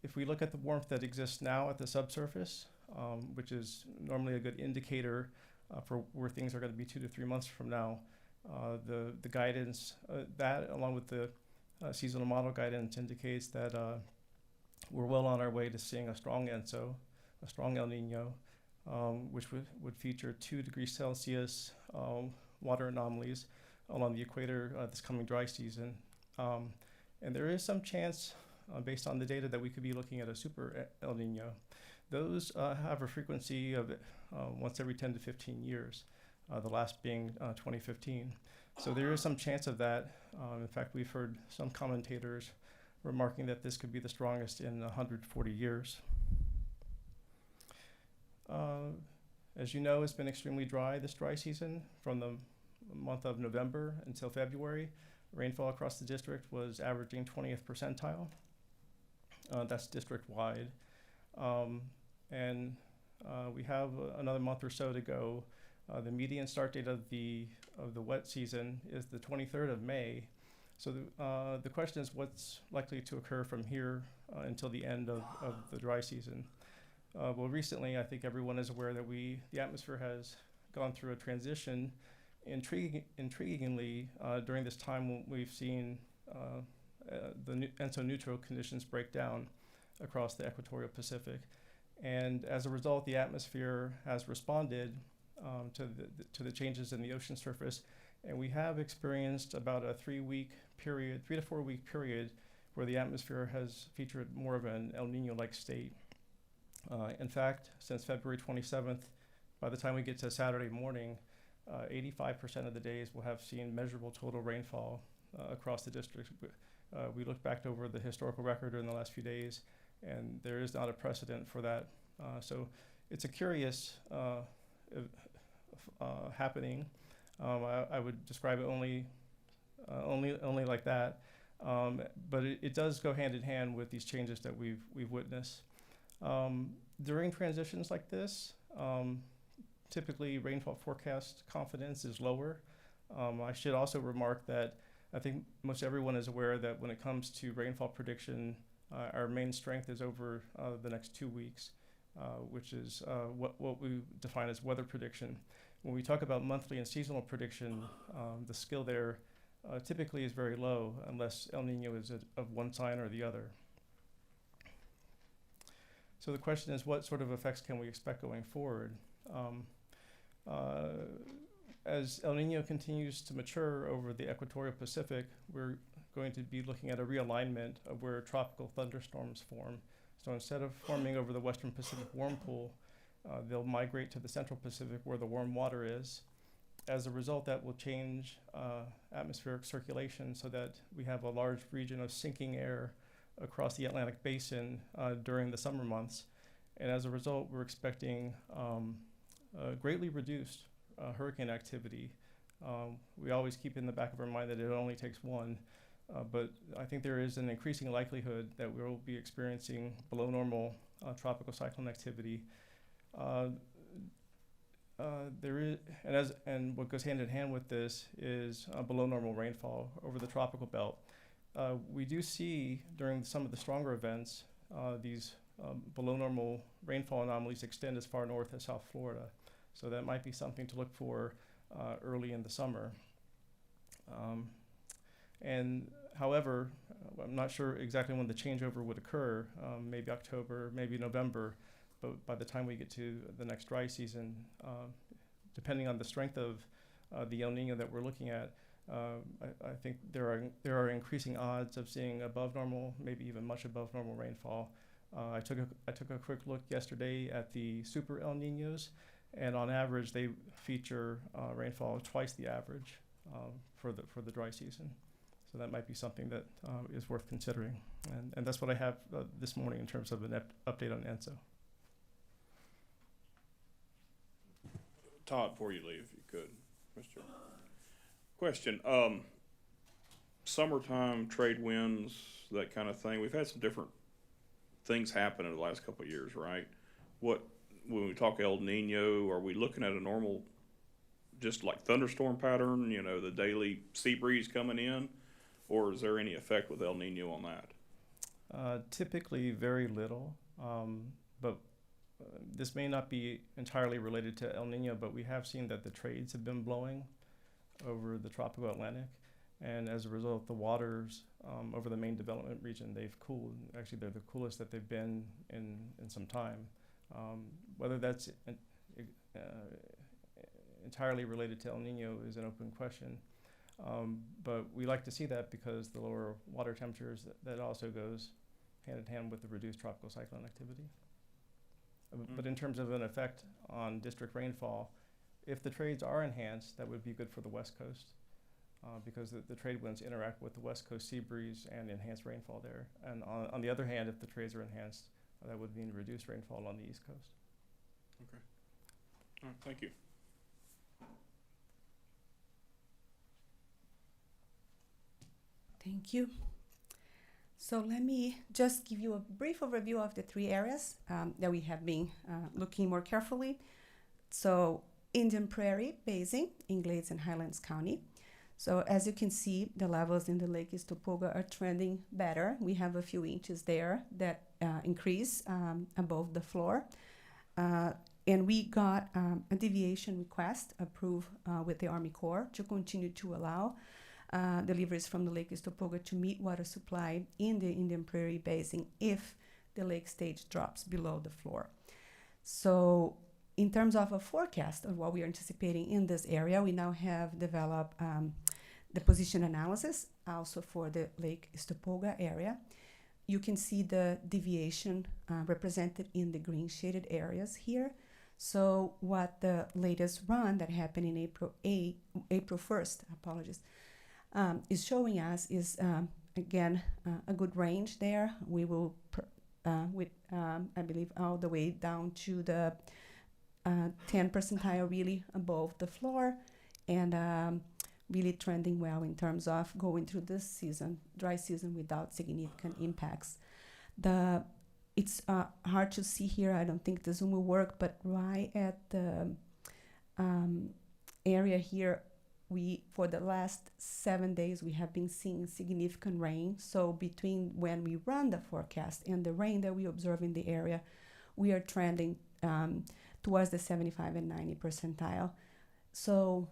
If we look at the warmth that exists now at the subsurface, which is normally a good indicator for where things are going to be 2 to 3 months from now, the guidance, that along with the seasonal model guidance, indicates that we're well on our way to seeing a strong ENSO, a strong El Nino, which would feature 2 degrees Celsius water anomalies along the equator this coming dry season. And there is some chance, based on the data, that we could be looking at a super El Nino. Those have a frequency of once every 10 to 15 years, the last being 2015. So there is some chance of that. In fact, we've heard some commentators remarking that this could be the strongest in 140 years. As you know, it's been extremely dry this dry season. From the month of November until February, rainfall across the district was averaging 20th percentile. That's district-wide. And we have another month or so to go. The median start date of the wet season is the 23rd of May. So the question is, what's likely to occur from here until the end of the dry season? Well, recently, I think everyone is aware that the atmosphere has gone through a transition. Intriguingly, during this time, we've seen the ENSO-neutral conditions break down across the equatorial Pacific. And as a result, the atmosphere has responded to the changes in the ocean surface. And we have experienced about a 3 to 4 week period where the atmosphere has featured more of an El Nino-like state. In fact, since February 27th, by the time we get to Saturday morning, 85% of the days will have seen measurable total rainfall across the district. We looked back over the historical record in the last few days, and there is not a precedent for that. So it's a curious happening. I would describe it only like that, but it does go hand in hand with these changes that we've witnessed. During transitions like this, typically rainfall forecast confidence is lower. I should also remark that I think most everyone is aware that when it comes to rainfall prediction, our main strength is over the next 2 weeks, which is what we define as weather prediction. When we talk about monthly and seasonal prediction, the skill there typically is very low unless El Nino is of one sign or the other. So the question is, what sort of effects can we expect going forward? As El Nino continues to mature over the equatorial Pacific, we're going to be looking at a realignment of where tropical thunderstorms form. So instead of forming over the western Pacific warm pool, they'll migrate to the central Pacific where the warm water is. As a result, that will change atmospheric circulation so that we have a large region of sinking air across the Atlantic basin during the summer months. And as a result, we're expecting greatly reduced hurricane activity. We always keep in the back of our mind that it only takes one, but I think there is an increasing likelihood that we will be experiencing below normal tropical cyclone activity. There is, and what goes hand in hand with this is below normal rainfall over the tropical belt. We do see during some of the stronger events these below normal rainfall anomalies extend as far north as South Florida. So that might be something to look for early in the summer. And however, I'm not sure exactly when the changeover would occur, maybe October, maybe November, but by the time we get to the next dry season, depending on the strength of the El Nino that we're looking at, I think there are increasing odds of seeing above normal, maybe even much above normal rainfall. I took a quick look yesterday at the super El Ninos, and on average they feature rainfall twice the average for the dry season. So that might be something that is worth considering, and that's what I have this morning in terms of an update on ENSO. Todd, before you leave, if you could, Mr. Question, summertime trade winds, that kind of thing. We've had some different things happen in the last couple of years, right? When we talk El Nino, are we looking at a normal, just like thunderstorm pattern, you know, the daily sea breeze coming in, or is there any effect with El Nino on that? Typically very little, but this may not be entirely related to El Nino, but we have seen that the trades have been blowing over the tropical Atlantic, and as a result, the waters over the main development region, they've cooled. Actually, they're the coolest that they've been in some time. Whether that's entirely related to El Nino is an open question. But we like to see that because the lower water temperatures, that also goes hand in hand with the reduced tropical cyclone activity. But in terms of an effect on district rainfall, if the trades are enhanced, that would be good for the West Coast because the trade winds interact with the West Coast sea breeze and enhance rainfall there. And on the other hand, if the trades are enhanced, that would mean reduced rainfall on the East Coast. Okay. All right, thank you. Thank you. So let me just give you a brief overview of the three areas that we have been looking more carefully. So Indian Prairie Basin in Glades and Highlands County. So as you can see, the levels in the Lake East Topoga are trending better. We have a few inches there that increase above the floor. And we got a deviation request approved with the Army Corps to continue to allow deliveries from the Lake East Topoga to meet water supply in the Indian Prairie Basin if the lake stage drops below the floor. So in terms of a forecast of what we are anticipating in this area, we now have developed the position analysis also for the Lake East Topoga area. You can see the deviation represented in the green shaded areas here. So what the latest run that happened in April 1st, is showing us is, again, a good range there. We will, I believe, all the way down to the 10 percentile, really above the floor, and really trending well in terms of going through this season, dry season, without significant impacts. It's hard to see here. I don't think the zoom will work, but right at the area here, for the last 7 days, we have been seeing significant rain. So between when we run the forecast and the rain that we observe in the area, we are trending towards the 75 and 90 percentile. So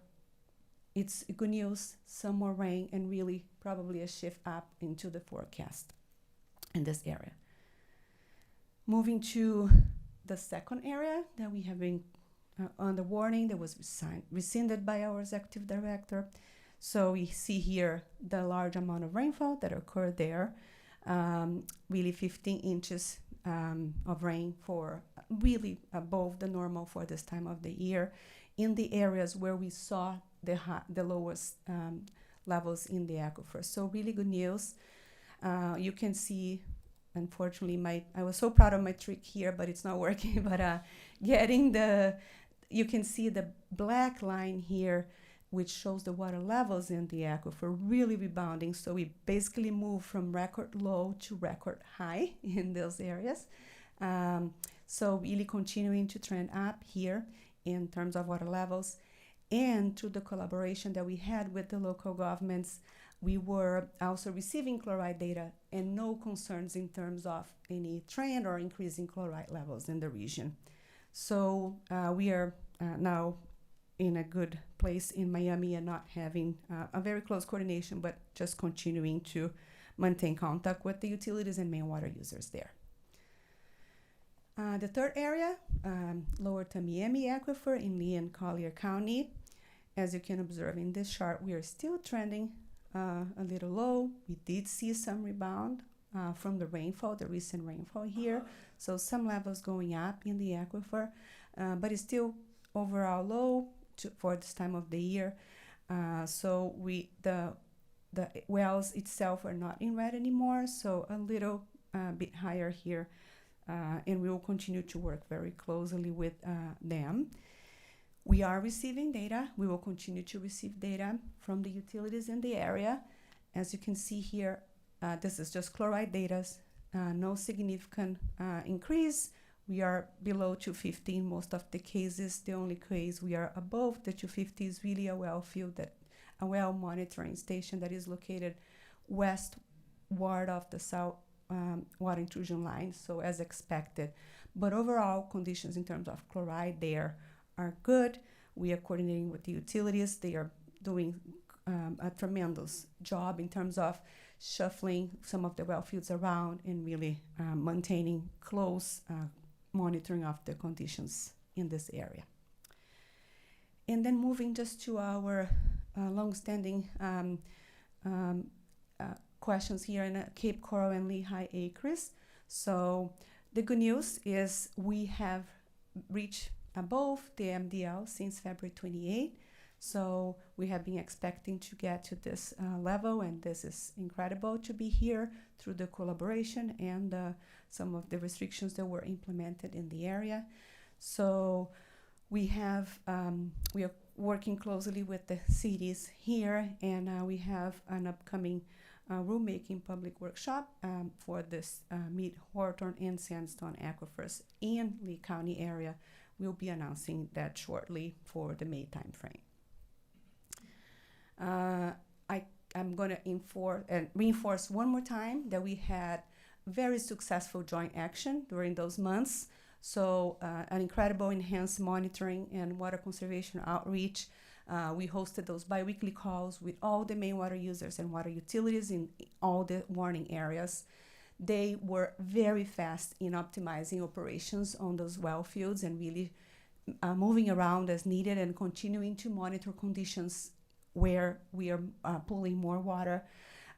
it's good news, some more rain, and really probably a shift up into the forecast in this area. Moving to the second area that we have been on the warning that was rescinded by our executive director. So we see here the large amount of rainfall that occurred there, really 15 inches of rain for really above the normal for this time of the year in the areas where we saw the lowest levels in the aquifer. So really good news. You can see, unfortunately, I was so proud of my trick here, but it's not working. But you can see the black line here, which shows the water levels in the aquifer really rebounding. So we basically moved from record low to record high in those areas. So really continuing to trend up here in terms of water levels. And through the collaboration that we had with the local governments, we were also receiving chloride data and no concerns in terms of any trend or increasing chloride levels in the region. So we are now in a good place in Miami and not having a very close coordination, but just continuing to maintain contact with the utilities and main water users there. The third area, Lower Tamiami Aquifer in Lee and Collier County. As you can observe in this chart, we are still trending a little low. We did see some rebound from the rainfall, the recent rainfall here. So some levels going up in the aquifer, but it's still overall low for this time of the year. So the wells itself are not in red anymore, so a little bit higher here. And we will continue to work very closely with them. We are receiving data. We will continue to receive data from the utilities in the area. As you can see here, this is just chloride data, no significant increase. We are below 250 in most of the cases. The only case we are above the 250 is really a well field, a well monitoring station that is located westward of the south water intrusion line, so as expected. But overall conditions in terms of chloride there are good. We are coordinating with the utilities. They are doing a tremendous job in terms of shuffling some of the well fields around and really maintaining close monitoring of the conditions in this area. And then moving just to our long-standing questions here in Cape Coral and Lehigh Acres. So the good news is we have reached above the MDL since February 28. So we have been expecting to get to this level, and this is incredible to be here through the collaboration and some of the restrictions that were implemented in the area. So we are working closely with the cities here, and we have an upcoming rulemaking public workshop for this Mid-Hawthorne and Sandstone aquifers in Lee County area. We'll be announcing that shortly for the May timeframe. I'm going to reinforce one more time that we had very successful joint action during those months. So an incredible enhanced monitoring and water conservation outreach. We hosted those biweekly calls with all the main water users and water utilities in all the warning areas. They were very fast in optimizing operations on those well fields and really moving around as needed and continuing to monitor conditions where we are pulling more water.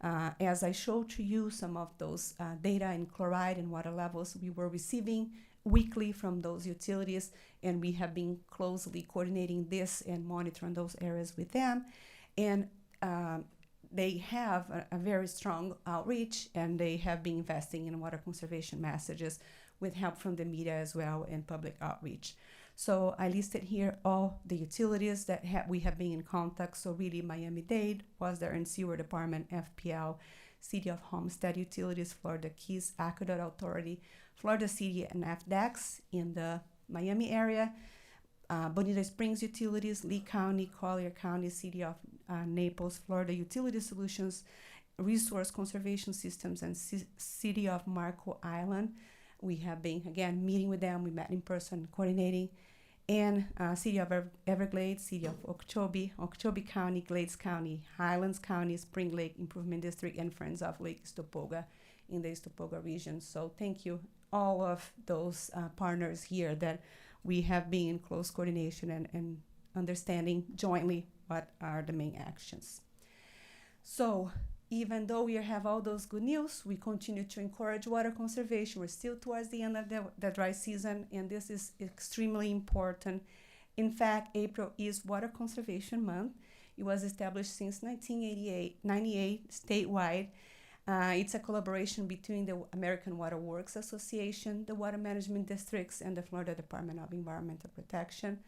As I showed to you some of those data in chloride and water levels we were receiving weekly from those utilities, and we have been closely coordinating this and monitoring those areas with them. And they have a very strong outreach, and they have been investing in water conservation messages with help from the media as well and public outreach. So I listed here all the utilities that we have been in contact. So really Miami-Dade, was there in Sewer Department, FPL, City of Homestead Utilities, Florida Keys Aqueduct Authority, Florida City and FDEX in the Miami area, Bonita Springs Utilities, Lee County, Collier County, City of Naples, Florida Utility Solutions, Resource Conservation Systems, and City of Marco Island. We have been, again, meeting with them. We met in person, coordinating. And City of Everglades, City of Okeechobee, Okeechobee County, Glades County, Highlands County, Spring Lake Improvement District, and Friends of Lake Stopoga in the Stopoga region. So thank you, all of those partners here that we have been in close coordination and understanding jointly what are the main actions. So even though we have all those good news, we continue to encourage water conservation. We're still towards the end of the dry season, and this is extremely important. In fact, April is Water Conservation Month. It was established since 1998 statewide. It's a collaboration between the American Water Works Association, the Water Management Districts, and the Florida Department of Environmental Protection.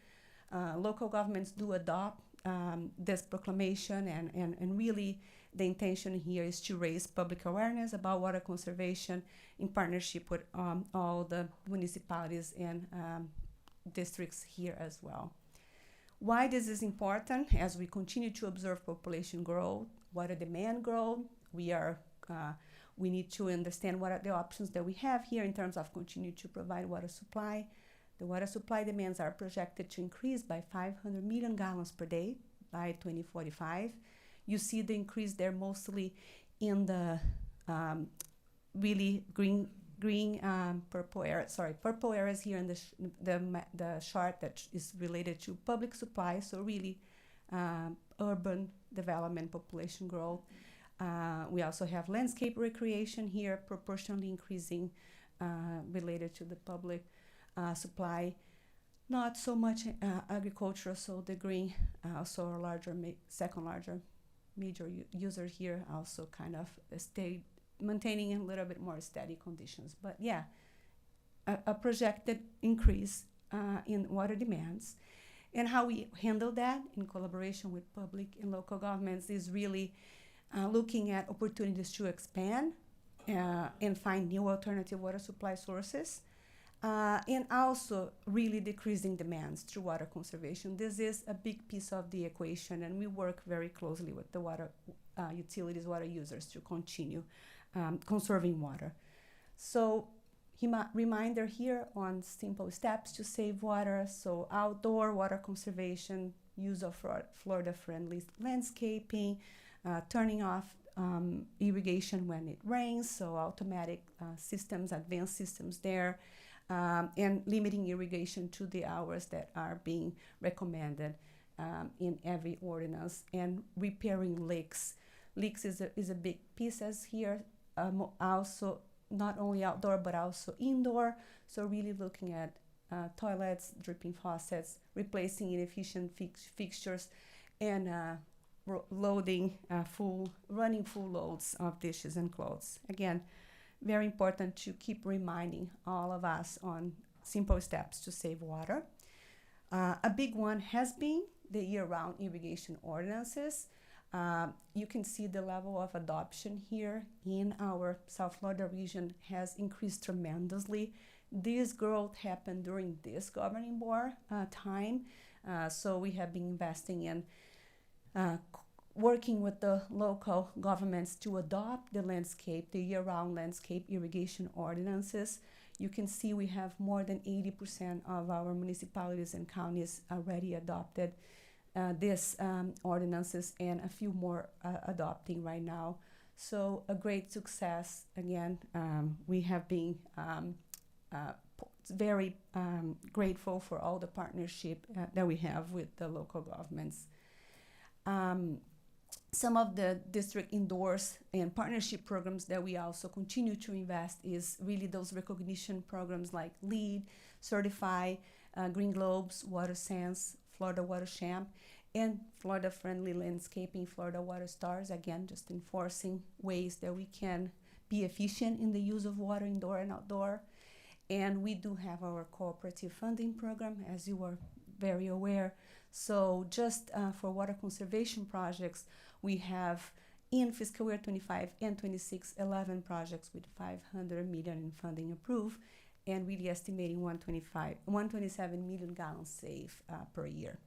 Local governments do adopt this proclamation, and really the intention here is to raise public awareness about water conservation in partnership with all the municipalities and districts here as well. Why this is important? As we continue to observe population growth, water demand growth, we need to understand what are the options that we have here in terms of continue to provide water supply. The water supply demands are projected to increase by 500 million gallons per day by 2045. You see the increase there mostly in the really purple areas here in the chart that is related to public supply. So really urban development, population growth. We also have landscape recreation here proportionally increasing related to the public supply. Not so much agriculture, so the green also a larger, second larger major user here, also kind of maintaining a little bit more steady conditions. But yeah, a projected increase in water demands. And how we handle that in collaboration with public and local governments is really looking at opportunities to expand and find new alternative water supply sources. And also really decreasing demands through water conservation. This is a big piece of the equation, and we work very closely with the water utilities, water users to continue conserving water. So reminder here on simple steps to save water. So outdoor water conservation, use of Florida-friendly landscaping, turning off irrigation when it rains, so automatic systems, advanced systems there. And limiting irrigation to the hours that are being recommended. in every ordinance, and repairing leaks. Leaks is a big piece as here, also not only outdoor but also indoor. So really looking at toilets, dripping faucets, replacing inefficient fixtures, and running full loads of dishes and clothes. Again, very important to keep reminding all of us on simple steps to save water. A big one has been the year-round irrigation ordinances. You can see the level of adoption here in our South Florida region has increased tremendously. This growth happened during this governing board time. So we have been investing in working with the local governments to adopt the year-round landscape irrigation ordinances. You can see we have more than 80% of our municipalities and counties already adopted these ordinances, and a few more adopting right now. So a great success. Again, we have been very grateful for all the partnership that we have with the local governments. Some of the district indoors and partnership programs that we also continue to invest is really those recognition programs like LEED, Certify, Green Globes, Water Sense, Florida Water Champ, and Florida Friendly Landscaping, Florida Water Stars. Again, just enforcing ways that we can be efficient in the use of water indoor and outdoor. And we do have our cooperative funding program, as you are very aware. So just for water conservation projects, we have in fiscal year 25 and 26, 11 projects with $500 million in funding approved, and really estimating 127 million gallons saved per year.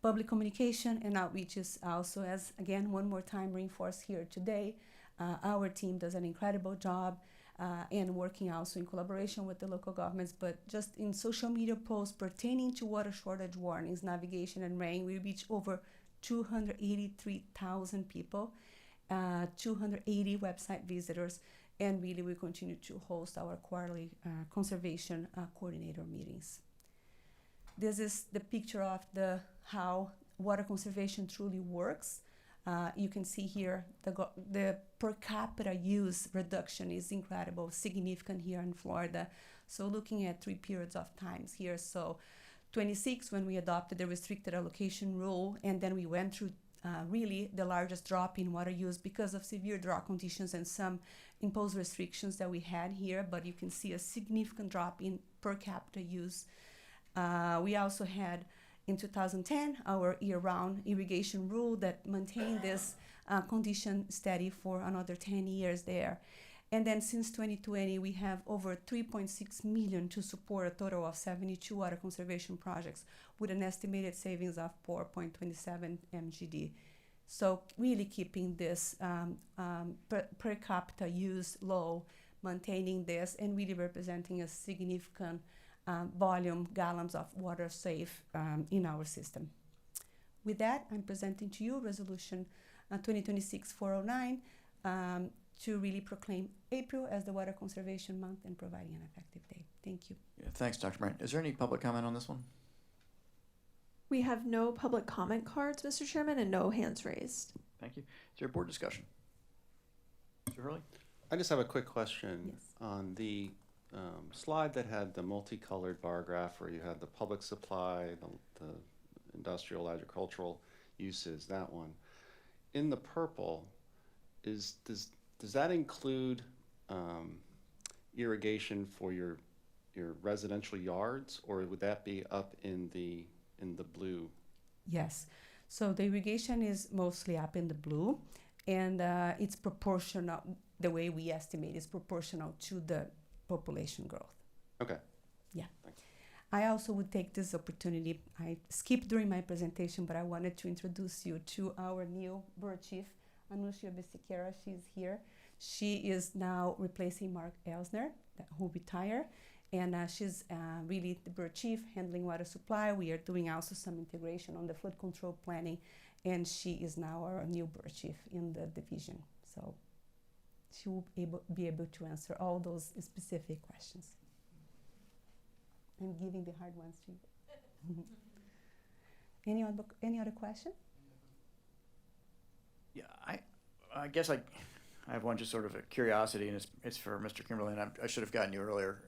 Public communication and outreach is also, as again, one more time reinforced here today. Our team does an incredible job and working also in collaboration with the local governments, but just in social media posts pertaining to water shortage warnings, navigation, and rain, we reach over 283,000 people, 280 website visitors, and really we continue to host our quarterly conservation coordinator meetings. This is the picture of how water conservation truly works. You can see here the per capita use reduction is incredible, significant here in Florida. So looking at 3 periods of times here. So 26, when we adopted the restricted allocation rule, and then we went through really the largest drop in water use because of severe drought conditions and some imposed restrictions that we had here, but you can see a significant drop in per capita use. We also had in 2010 our year-round irrigation rule that maintained this condition steady for another 10 years there. And then since 2020, we have over 3.6 million to support a total of 72 water conservation projects with an estimated savings of 4.27 MGD. So really keeping this per capita use low, maintaining this, and really representing a significant volume, gallons of water saved in our system. With that, I'm presenting to you Resolution 2026-409 to really proclaim April as the Water Conservation Month and providing an effective date. Thank you. Yeah, thanks, Dr. Brandt. Is there any public comment on this one? We have no public comment cards, Mr. Chairman, and no hands raised. Thank you. Is there a board discussion? Mr. Hurley? I just have a quick question. Yes. On the slide that had the multicolored bar graph where you had the public supply, the industrial, agricultural uses, that one. In the purple, does that include irrigation for your residential yards, or would that be up in the blue? Yes. So the irrigation is mostly up in the blue, and it's proportional. The way we estimate is proportional to the population growth. Okay. Yeah. Thanks. I also would take this opportunity. I skipped during my presentation, but I wanted to introduce you to our new Borough Chief, Anushya Bisiqueira. She's here. She is now replacing Mark Elsner, who retired, and she's really the Borough Chief, handling water supply. We are doing also some integration on the flood control planning, and she is now our new Borough Chief in the division. So she will be able to answer all those specific questions. I'm giving the hard ones to you. Any other question? Yeah, I guess I have one just sort of a curiosity, and it's for Mr. Kimberly, and I should have gotten you earlier.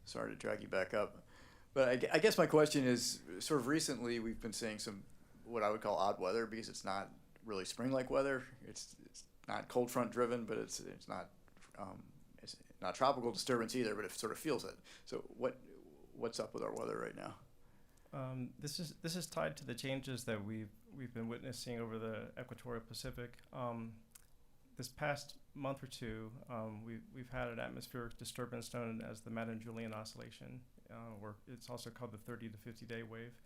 Sorry to drag you back up. But I guess my question is, sort of recently we've been seeing some, what I would call odd weather, because it's not really spring-like weather. It's not cold front driven, but it's not tropical disturbance either, but it sort of feels it. So what's up with our weather right now? This is tied to the changes that we've been witnessing over the equatorial Pacific. This past month or two, we've had an atmospheric disturbance known as the Madden-Julian Oscillation, or it's also called the 30 to 50 day wave.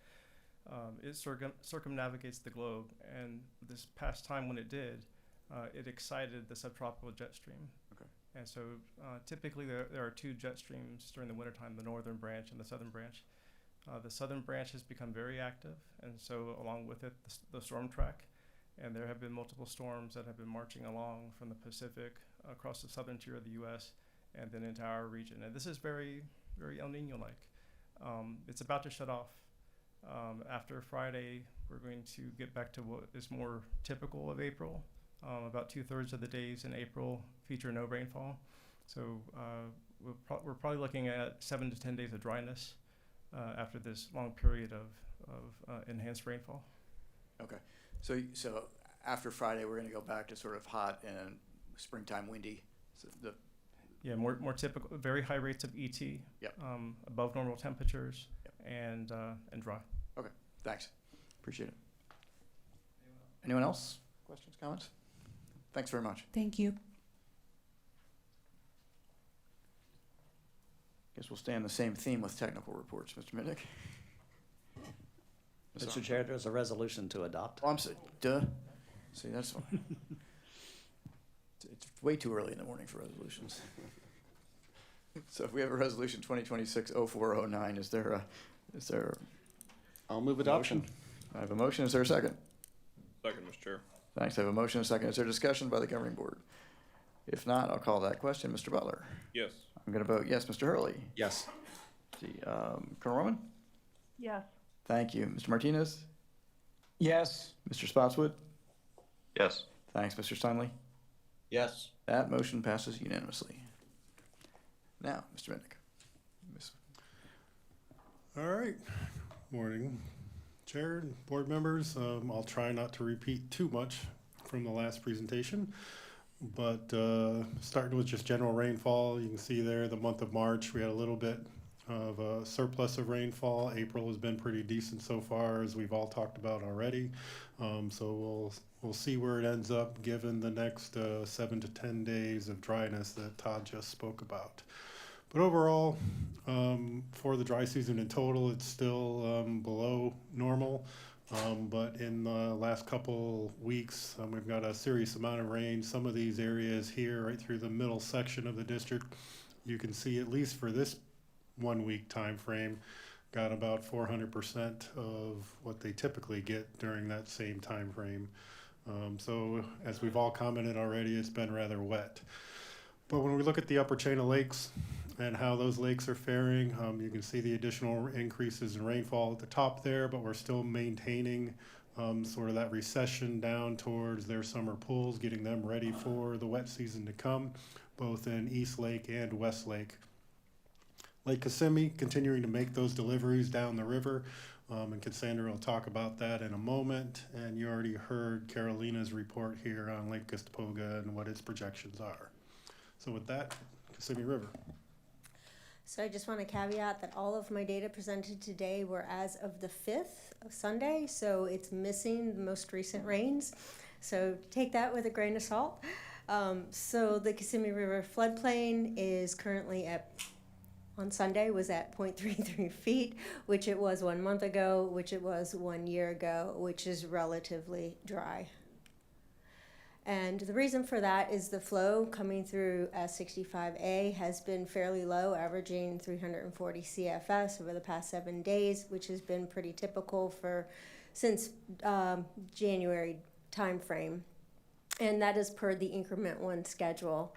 It circumnavigates the globe, and this past time when it did, it excited the subtropical jet stream. Okay. And so typically there are two jet streams during the wintertime, the northern branch and the southern branch. The southern branch has become very active, and so along with it, the storm track. And there have been multiple storms that have been marching along from the Pacific across the southern tier of the U.S. and then into our region. And this is very, very El Nino-like. It's about to shut off. After Friday, we're going to get back to what is more typical of April. About 2/3 of the days in April feature no rainfall. So we're probably looking at 7 to 10 days of dryness after this long period of enhanced rainfall. Okay. So after Friday, we're going to go back to sort of hot and springtime windy. So Yeah, more typical, very high rates of ET. Yep. Above normal temperatures. Yep. And dry. Okay, thanks. Appreciate it. Anyone else? Questions, comments? Thanks very much. Thank you. Guess we'll stay on the same theme with technical reports, Mr. Mitnick. Mr. Chair, there's a resolution to adopt. Oh, I'm sorry. Duh. See, that's fine. It's way too early in the morning for resolutions. So if we have a resolution 2026-0409, is there I'll move adoption. I have a motion. Is there a second? Second, Mr. Chair. Thanks. I have a motion and a second. Is there discussion by the governing board? If not, I'll call that question. Mr. Butler? Yes. I'm going to vote yes. Mr. Hurley? Yes. Colonel Roman? Yes. Thank you. Mr. Martinez? Yes. Mr. Spotswood? Yes. Thanks. Mr. Steinley? Yes. That motion passes unanimously. Now, Mr. Minnick. All right. Morning, Chair and board members. I'll try not to repeat too much from the last presentation, but starting with just general rainfall, you can see there the month of March we had a little bit of a surplus of rainfall. April has been pretty decent so far, as we've all talked about already. So we'll see where it ends up given the next 7 to 10 days of dryness that Todd just spoke about. But overall, for the dry season in total, it's still below normal. But in the last couple weeks, we've got a serious amount of rain. Some of these areas here, right through the middle section of the district, you can see at least for this 1 week time frame, got about 400% of what they typically get during that same time frame. So as we've all commented already, it's been rather wet. But when we look at the upper chain of lakes and how those lakes are faring, you can see the additional increases in rainfall at the top there, but we're still maintaining sort of that recession down towards their summer pools, getting them ready for the wet season to come, both in East Lake and West Lake. Lake Kissimmee continuing to make those deliveries down the river, and Cassandra will talk about that in a moment. And you already heard Carolina's report here on Lake Custopoga and what its projections are. So with that, Kissimmee River. So I just want to caveat that all of my data presented today were as of the 5th of Sunday, so it's missing the most recent rains. So take that with a grain of salt. So the Kissimmee River floodplain is currently on Sunday was at 0.33 feet, which it was 1 month ago, which it was 1 year ago, which is relatively dry. And the reason for that is the flow coming through S65A has been fairly low, averaging 340 CFS over the past 7 days, which has been pretty typical since January timeframe. And that is per the increment 1 schedule.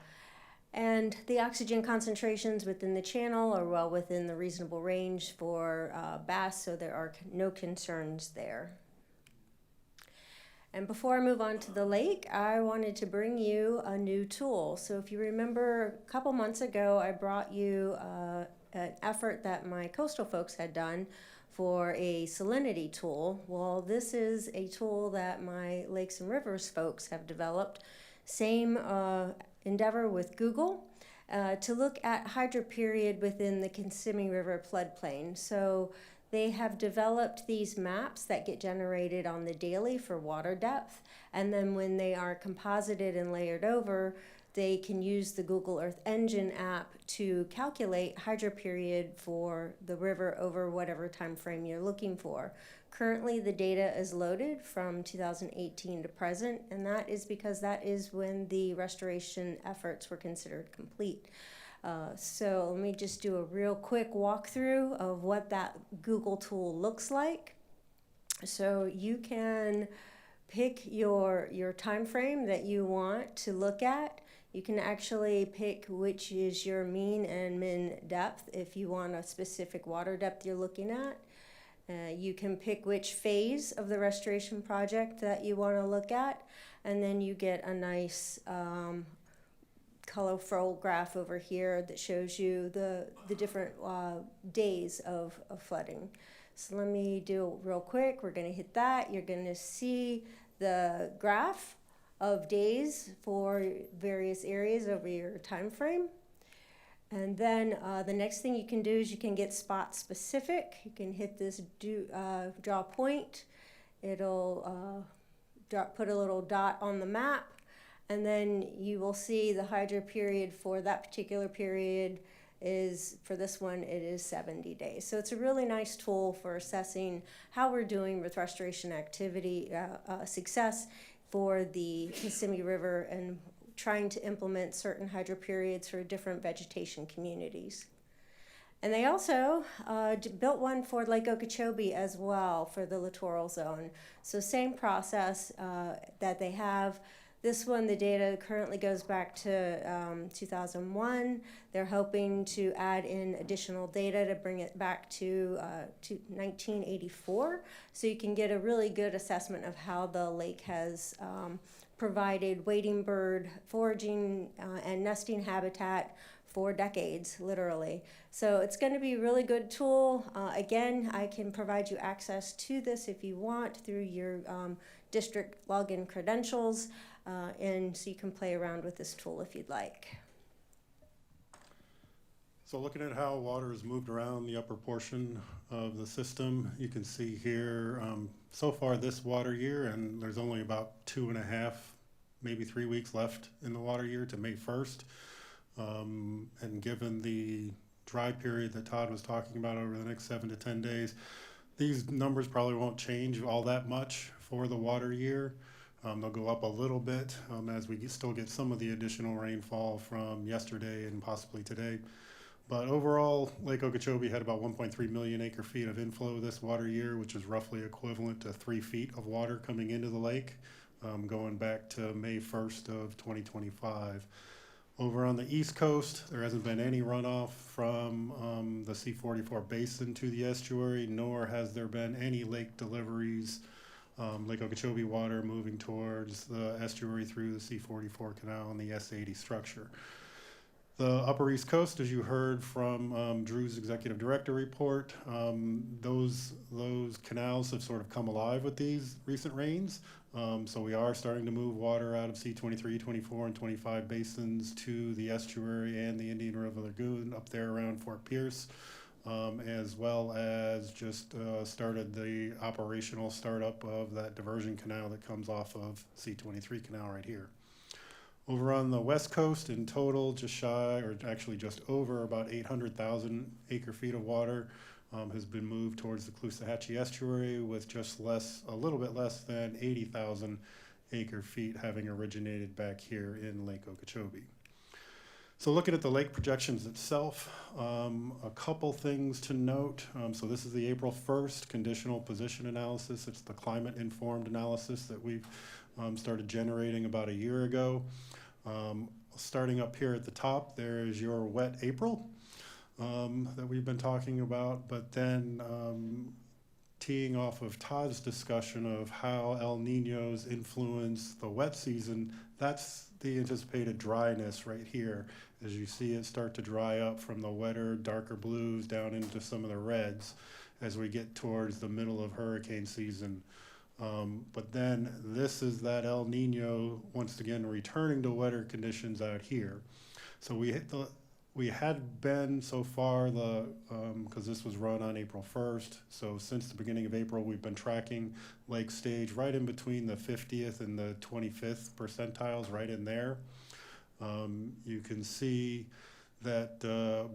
And the oxygen concentrations within the channel are well within the reasonable range for bass, so there are no concerns there. And before I move on to the lake, I wanted to bring you a new tool. So if you remember, a couple months ago, I brought you an effort that my coastal folks had done for a salinity tool. Well, this is a tool that my Lakes and Rivers folks have developed. Same endeavor with Google to look at hydroperiod within the Kissimmee River floodplain. So they have developed these maps that get generated on the daily for water depth, and then when they are composited and layered over, they can use the Google Earth Engine app to calculate hydroperiod for the river over whatever time frame you're looking for. Currently, the data is loaded from 2018 to present, and that is because that is when the restoration efforts were considered complete. So let me just do a real quick walkthrough of what that Google tool looks like. So you can pick your time frame that you want to look at. You can actually pick which is your mean and min depth if you want a specific water depth you're looking at. You can pick which phase of the restoration project that you want to look at, and then you get a nice colorful graph over here that shows you the different days of flooding. So let me do it real quick. We're going to hit that. You're going to see the graph of days for various areas over your time frame. And then the next thing you can do is you can get spot specific. You can hit this draw point. It'll put a little dot on the map, and then you will see the hydro period for that particular period is, for this one, it is 70 days. So it's a really nice tool for assessing how we're doing with restoration activity success for the Kissimmee River and trying to implement certain hydro periods for different vegetation communities. And they also built one for Lake Okeechobee as well for the littoral zone. So same process that they have. This one, the data currently goes back to 2001. They're hoping to add in additional data to bring it back to 1984. So you can get a really good assessment of how the lake has provided wading bird foraging and nesting habitat for decades, literally. So it's going to be a really good tool. Again, I can provide you access to this if you want through your district login credentials, and so you can play around with this tool if you'd like. So looking at how water is moved around the upper portion of the system, you can see here so far this water year, and there's only about 2.5, maybe 3 weeks left in the water year to May 1st. And given the dry period that Todd was talking about over the next 7 to 10 days, these numbers probably won't change all that much for the water year. They'll go up a little bit as we still get some of the additional rainfall from yesterday and possibly today. But overall, Lake Okeechobee had about 1.3 million acre feet of inflow this water year, which is roughly equivalent to 3 feet of water coming into the lake, going back to May 1st of 2025. Over on the East Coast, there hasn't been any runoff from the C44 basin to the estuary, nor has there been any lake deliveries, Lake Okeechobee water moving towards the estuary through the C44 canal and the S80 structure. The Upper East Coast, as you heard from Drew's executive director report, those canals have sort of come alive with these recent rains. So we are starting to move water out of C23, 24, and 25 basins to the estuary and the Indian River Lagoon up there around Fort Pierce, as well as just started the operational startup of that diversion canal that comes off of C23 canal right here. Over on the West Coast, in total, just shy, or actually just over about 800,000 acre feet of water has been moved towards the Caloosahatchee estuary, with just a little bit less than 80,000 acre feet having originated back here in Lake Okeechobee. So looking at the lake projections itself, a couple things to note. So this is the April 1st conditional position analysis. It's the climate-informed analysis that we've started generating about a year ago. starting up here at the top, there is your wet April that we've been talking about, but then teeing off of Todd's discussion of how El Niños influence the wet season, that's the anticipated dryness right here. As you see it start to dry up from the wetter, darker blues down into some of the reds as we get towards the middle of hurricane season. But then this is that El Nino once again returning to wetter conditions out here. So we had been so far because this was run on April 1st. So since the beginning of April, we've been tracking lake stage right in between the 50th and the 25th percentiles, right in there. You can see that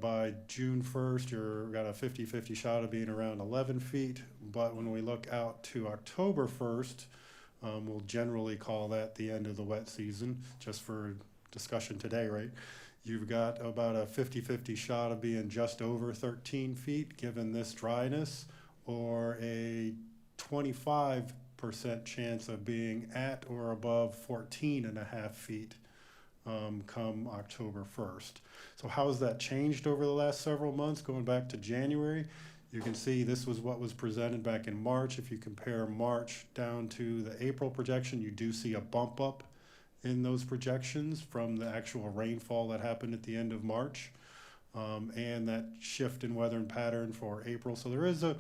by June 1st, you've got a 50-50 shot of being around 11 feet. But when we look out to October 1st, we'll generally call that the end of the wet season, just for discussion today, right? You've got about a 50-50 shot of being just over 13 feet, given this dryness, or a 25% chance of being at or above 14.5 feet come October 1st. So how has that changed over the last several months? Going back to January, you can see this was what was presented back in March. If you compare March down to the April projection, you do see a bump up in those projections from the actual rainfall that happened at the end of March, and that shift in weather and pattern for April. So there is an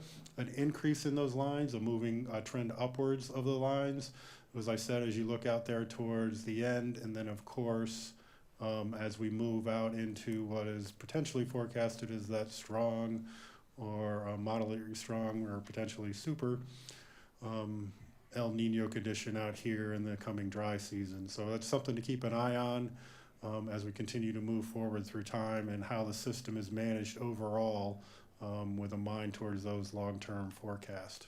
increase in those lines, a trend upwards of the lines. As I said, as you look out there towards the end, and then of course, as we move out into what is potentially forecasted as that strong or moderately strong or potentially super El Nino condition out here in the coming dry season. So that's something to keep an eye on as we continue to move forward through time, and how the system is managed overall with a mind towards those long-term forecasts.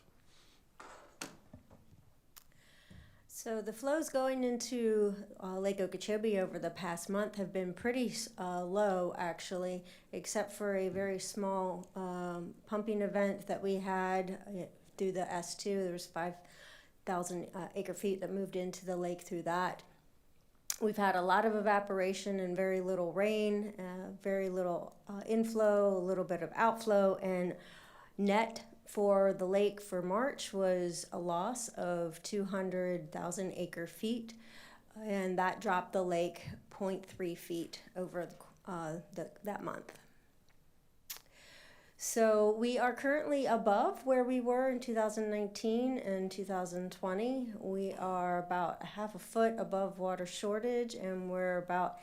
So the flows going into Lake Okeechobee over the past month have been pretty low, actually, except for a very small pumping event that we had through the S2. There was 5,000 acre feet that moved into the lake through that. We've had a lot of evaporation and very little rain, very little inflow, a little bit of outflow, and net for the lake for March was a loss of 200,000 acre feet, and that dropped the lake 0.3 feet over that month. So we are currently above where we were in 2019 and 2020. We are about a half a foot above water shortage, and we're about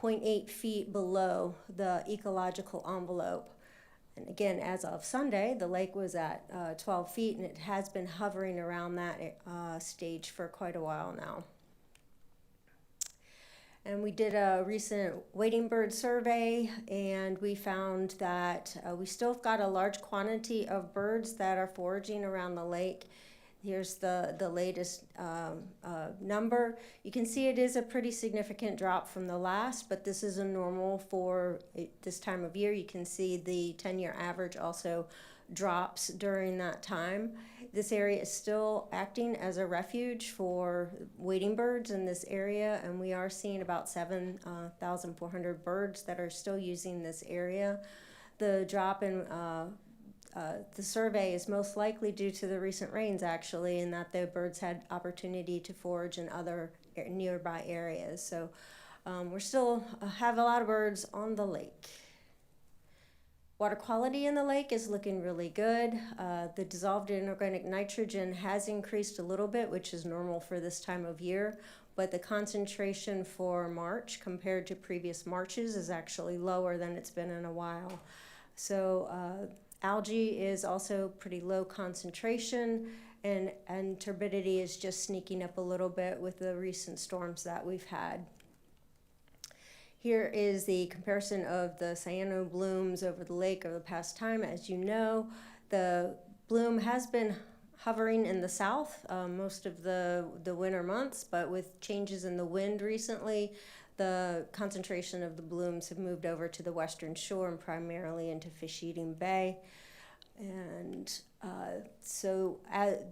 0.8 feet below the ecological envelope. And again, as of Sunday, the lake was at 12 feet, and it has been hovering around that stage for quite a while now. And we did a recent wading bird survey, and we found that we still got a large quantity of birds that are foraging around the lake. Here's the latest number. You can see it is a pretty significant drop from the last, but this is a normal for this time of year. You can see the 10-year average also drops during that time. This area is still acting as a refuge for wading birds in this area, and we are seeing about 7,400 birds that are still using this area. The drop in the survey is most likely due to the recent rains, actually, and that the birds had opportunity to forage in other nearby areas. So we're still have a lot of birds on the lake. Water quality in the lake is looking really good. The dissolved inorganic nitrogen has increased a little bit, which is normal for this time of year, but the concentration for March compared to previous Marches is actually lower than it's been in a while. So algae is also pretty low concentration, and turbidity is just sneaking up a little bit with the recent storms that we've had. Here is the comparison of the cyano blooms over the lake over the past time. As you know, the bloom has been hovering in the south most of the winter months, but with changes in the wind recently, the concentration of the blooms have moved over to the western shore and primarily into Fish-Eating Bay. And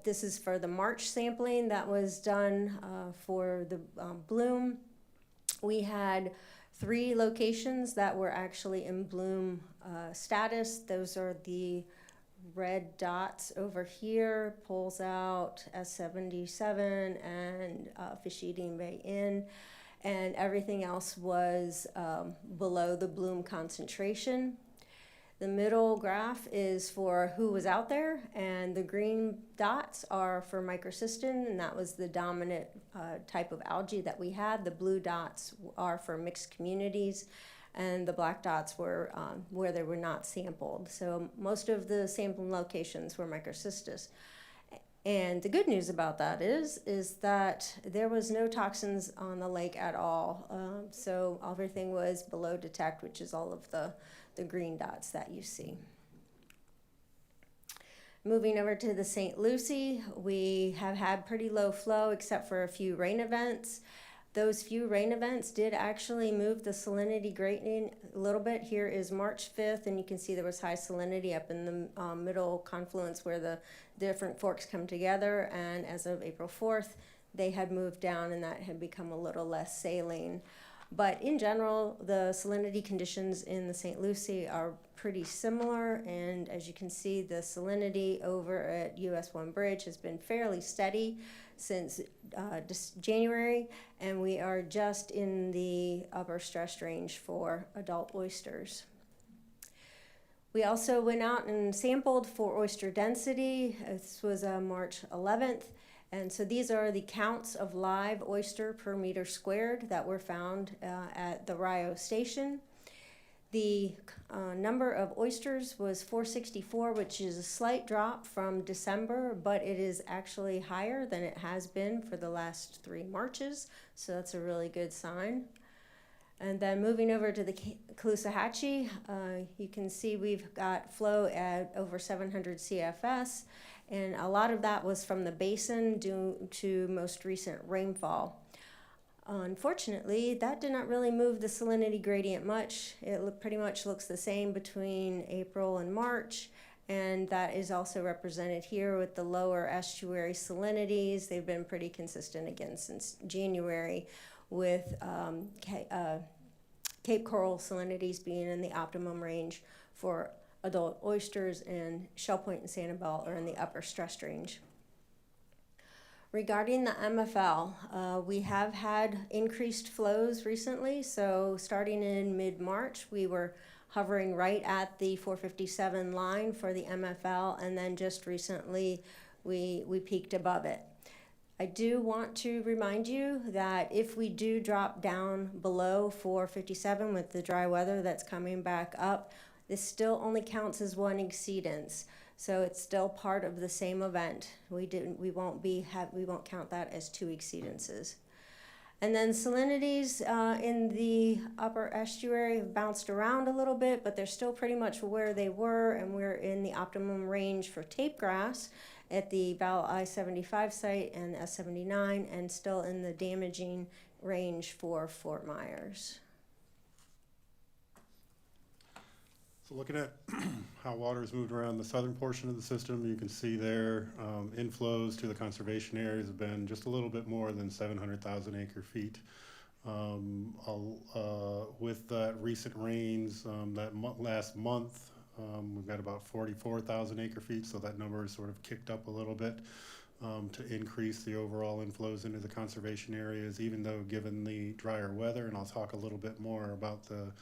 this is for the March sampling that was done for the bloom. We had 3 locations that were actually in bloom status. Those are the red dots over here, Pulls Out, S77, and Fish Eating Bay Inn. And everything else was below the bloom concentration. The middle graph is for who was out there, and the green dots are for microcystin, and that was the dominant type of algae that we had. The blue dots are for mixed communities, and the black dots were where they were not sampled. So most of the sampling locations were microcystis. And the good news about that is that there was no toxins on the lake at all. So everything was below detect, which is all of the green dots that you see. Moving over to the St. Lucie, we have had pretty low flow except for a few rain events. Those few rain events did actually move the salinity gradient a little bit. Here is March 5th, and you can see there was high salinity up in the middle confluence where the different forks come together. And as of April 4th, they had moved down, and that had become a little less saline. But in general, the salinity conditions in the St. Lucie are pretty similar, and as you can see, the salinity over at US 1 Bridge has been fairly steady since January, and we are just in the upper stress range for adult oysters. We also went out and sampled for oyster density. This was March 11th. And so these are the counts of live oyster per meter squared that were found at the Rio station. The number of oysters was 464, which is a slight drop from December, but it is actually higher than it has been for the last 3 Marches. So that's a really good sign. And then moving over to the Caloosahatchee, you can see we've got flow at over 700 CFS. And a lot of that was from the basin due to most recent rainfall. Unfortunately, that did not really move the salinity gradient much. It pretty much looks the same between April and March, and that is also represented here with the lower estuary salinities. They've been pretty consistent again since January, with Cape Coral salinities being in the optimum range for adult oysters, and Shell Point and Sanibel are in the upper stress range. Regarding the MFL, we have had increased flows recently. So starting in mid-March, we were hovering right at the 457 line for the MFL, and then just recently we peaked above it. I do want to remind you that if we do drop down below 457 with the dry weather that's coming back up, this still only counts as 1 exceedance, so it's still part of the same event. We won't count that as 2 exceedances. And then salinities in the upper estuary have bounced around a little bit, but they're still pretty much where they were, and we're in the optimum range for tape grass at the Val I-75 site and S-79, and still in the damaging range for Fort Myers. So looking at how water has moved around the southern portion of the system, you can see there inflows to the conservation areas have been just a little bit more than 700,000 acre feet. With that recent rains last month, we've got about 44,000 acre feet, so that number has sort of kicked up a little bit to increase the overall inflows into the conservation areas, even though given the drier weather, and I'll talk a little bit more about the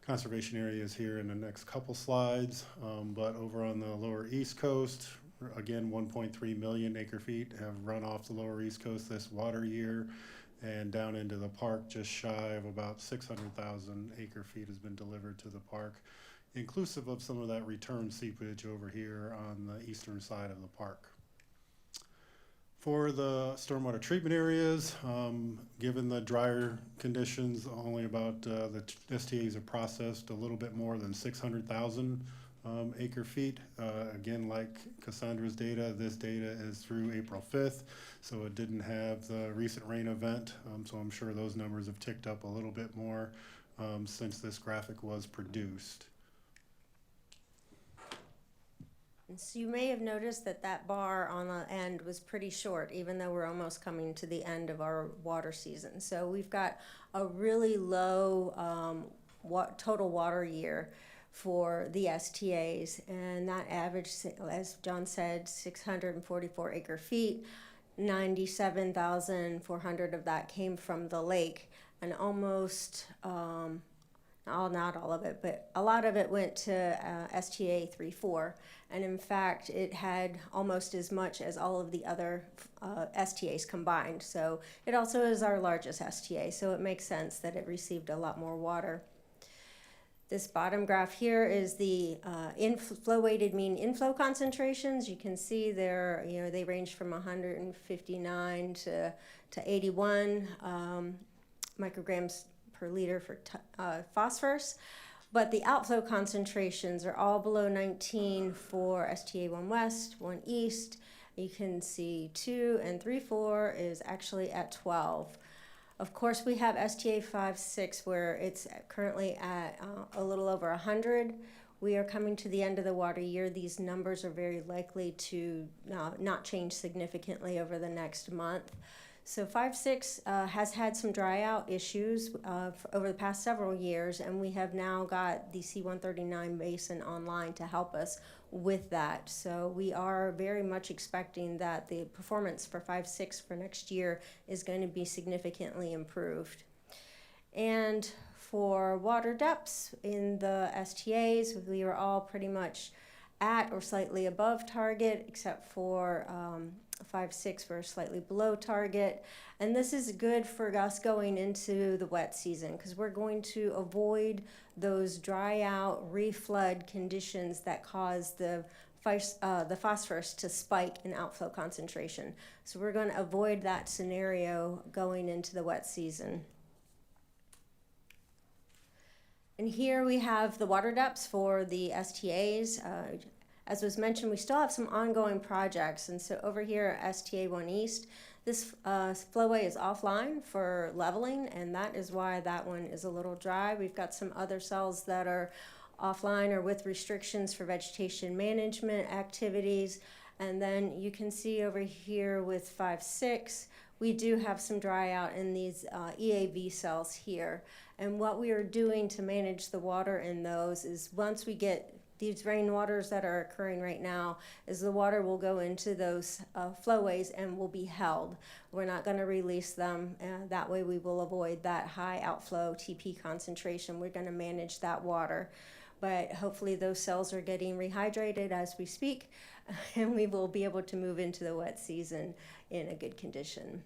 conservation areas here in the next couple slides, but over on the lower East Coast, again, 1.3 million acre feet have run off the lower East Coast this water year, and down into the park, just shy of about 600,000 acre feet has been delivered to the park, inclusive of some of that return seepage over here on the eastern side of the park. For the stormwater treatment areas, given the drier conditions, only about the STAs have processed a little bit more than 600,000 acre feet. Again, like Cassandra's data, this data is through April 5th, so it didn't have the recent rain event, so I'm sure those numbers have ticked up a little bit more since this graphic was produced. And so you may have noticed that that bar on the end was pretty short, even though we're almost coming to the end of our water season. So we've got a really low total water year for the STAs, and that average, as John said, 644 acre feet. 97,400 of that came from the lake, and almost not all of it, but a lot of it went to STA 3-4, and in fact it had almost as much as all of the other STAs combined. So it also is our largest STA, so it makes sense that it received a lot more water. This bottom graph here is the flow weighted mean inflow concentrations. You can see there, they range from 159 to 81 micrograms per liter for phosphorus, but the outflow concentrations are all below 19 for STA 1 West, 1 East. You can see 2 and 3-4 is actually at 12. Of course, we have STA 5-6 where it's currently at a little over 100. We are coming to the end of the water year. These numbers are very likely to not change significantly over the next month. So 5-6 has had some dry out issues over the past several years, and we have now got the C-139 basin online to help us with that. So we are very much expecting that the performance for 5-6 for next year is going to be significantly improved. And for water depths in the STAs, we are all pretty much at or slightly above target, except for 5-6 we're slightly below target. And this is good for us going into the wet season, because we're going to avoid those dry out, reflood conditions that cause the phosphorus to spike in outflow concentration. So we're going to avoid that scenario going into the wet season. And here we have the water depths for the STAs. As was mentioned, we still have some ongoing projects. And so over here at STA 1 East, this flowway is offline for leveling, and that is why that one is a little dry. We've got some other cells that are offline or with restrictions for vegetation management activities. And then you can see over here with 5-6, we do have some dry out in these EAV cells here. And what we are doing to manage the water in those is once we get these rainwaters that are occurring right now, is the water will go into those flowways and will be held. We're not going to release them. That way we will avoid that high outflow TP concentration. We're going to manage that water. But hopefully those cells are getting rehydrated as we speak, and we will be able to move into the wet season in a good condition.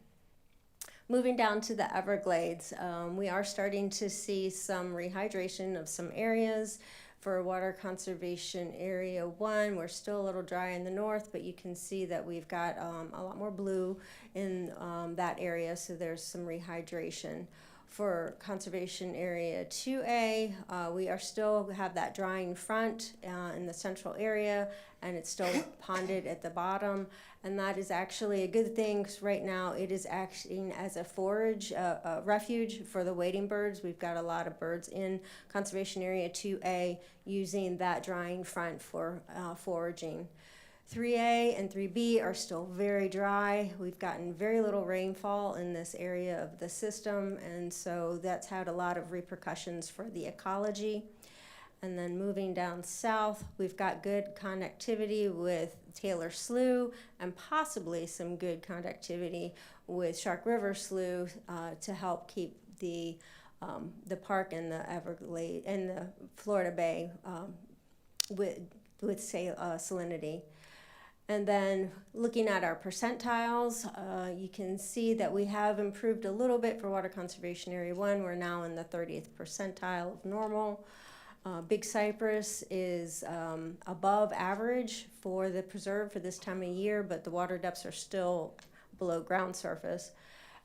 Moving down to the Everglades, we are starting to see some rehydration of some areas. For Water Conservation Area 1, we're still a little dry in the north, but you can see that we've got a lot more blue in that area, so there's some rehydration. For Conservation Area 2A, we are still have that drying front in the central area, and it's still ponded at the bottom. And that is actually a good thing, because right now it is acting as a forage, a refuge for the wading birds. We've got a lot of birds in Conservation Area 2A using that drying front for foraging. 3A and 3B are still very dry. We've gotten very little rainfall in this area of the system, and so that's had a lot of repercussions for the ecology. And then moving down south, we've got good connectivity with Taylor Slough and possibly some good connectivity with Shark River Slough to help keep the park and the Everglades and the Florida Bay with salinity. And then looking at our percentiles, you can see that we have improved a little bit for Water Conservation Area 1. We're now in the 30th percentile of normal. Big Cypress is above average for the preserve for this time of year, but the water depths are still below ground surface.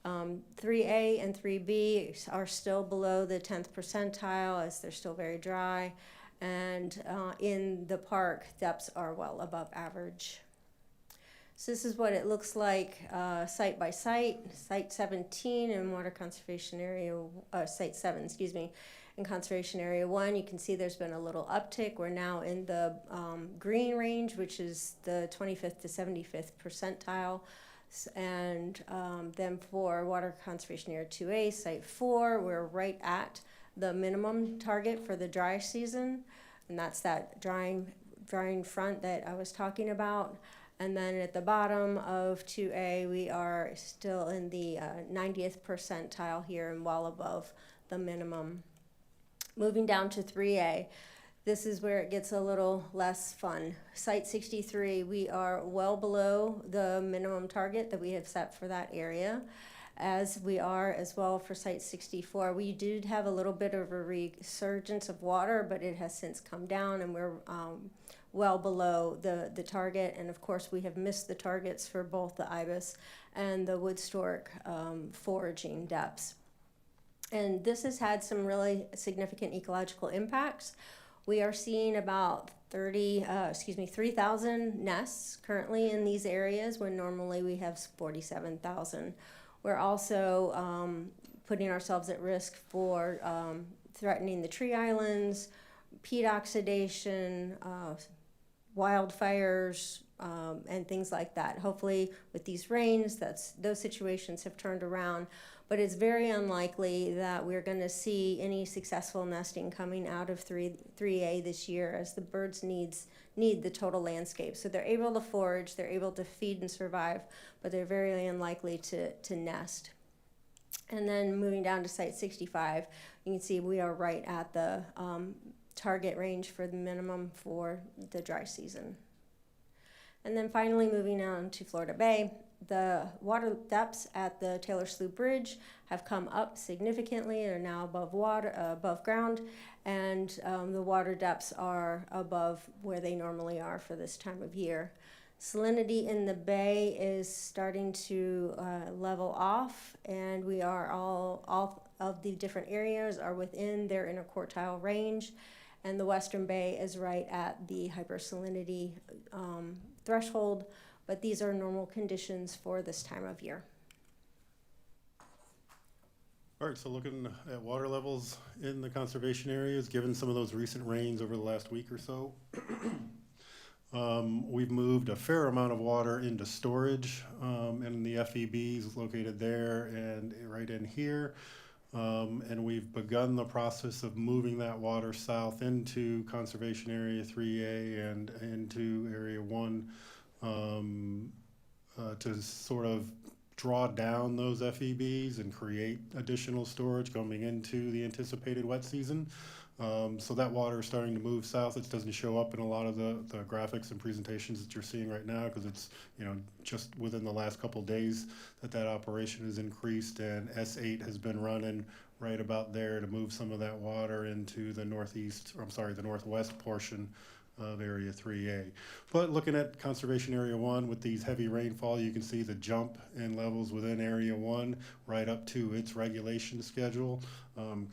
3A and 3B are still below the 10th percentile as they're still very dry. And in the park, depths are well above average. So this is what it looks like site by site. Site 17 in Water Conservation Area, Site 7, excuse me, In Conservation Area 1, you can see there's been a little uptick. We're now in the green range, which is the 25th to 75th percentile. And then for Water Conservation Area 2A, Site 4, we're right at the minimum target for the dry season. And that's that drying front that I was talking about. And then at the bottom of 2A, we are still in the 90th percentile here and well above the minimum. Moving down to 3A, this is where it gets a little less fun. Site 63, we are well below the minimum target that we have set for that area, as we are as well for Site 64. We did have a little bit of a resurgence of water, but it has since come down, and we're well below the target. And of course, we have missed the targets for both the ibis and the wood stork foraging depths. And this has had some really significant ecological impacts. We are seeing about 3,000 nests currently in these areas when normally we have 47,000. We're also putting ourselves at risk for threatening the tree islands, peat oxidation, wildfires, and things like that. Hopefully with these rains, those situations have turned around, but it's very unlikely that we're going to see any successful nesting coming out of 3A this year, as the birds need the total landscape. So they're able to forage, they're able to feed and survive, but they're very unlikely to nest. And then moving down to Site 65, you can see we are right at the target range for the minimum for the dry season. And then finally moving on to Florida Bay, the water depths at the Taylor Slough Bridge have come up significantly. They're now above ground, and the water depths are above where they normally are for this time of year. Salinity in the bay is starting to level off, and we are all of the different areas are within their interquartile range, and the Western Bay is right at the hypersalinity threshold, but these are normal conditions for this time of year. All right, so looking at water levels in the conservation areas, given some of those recent rains over the last week or so, we've moved a fair amount of water into storage, and the FEBs located there and right in here. And we've begun the process of moving that water south into Conservation Area 3A and into Area 1 to sort of draw down those FEBs and create additional storage coming into the anticipated wet season. So that water is starting to move south. It doesn't show up in a lot of the graphics and presentations that you're seeing right now, because it's, just within the last couple of days that operation has increased, and S8 has been running right about there to move some of that water into the northwest portion of Area 3A. But looking at Conservation Area 1, with these heavy rainfall, you can see the jump in levels within Area 1 right up to its regulation schedule.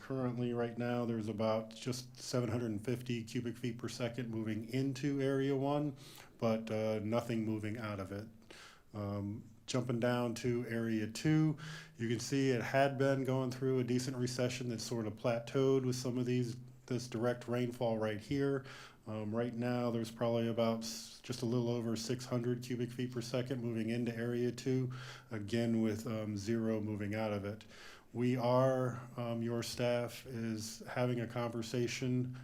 Currently, right now, there's about just 750 cubic feet per second moving into Area 1, but nothing moving out of it. Jumping down to Area 2, you can see it had been going through a decent recession that sort of plateaued with some of this direct rainfall right here. Right now, there's probably about just a little over 600 cubic feet per second moving into Area 2, again with zero moving out of it. We are, your staff is having a conversation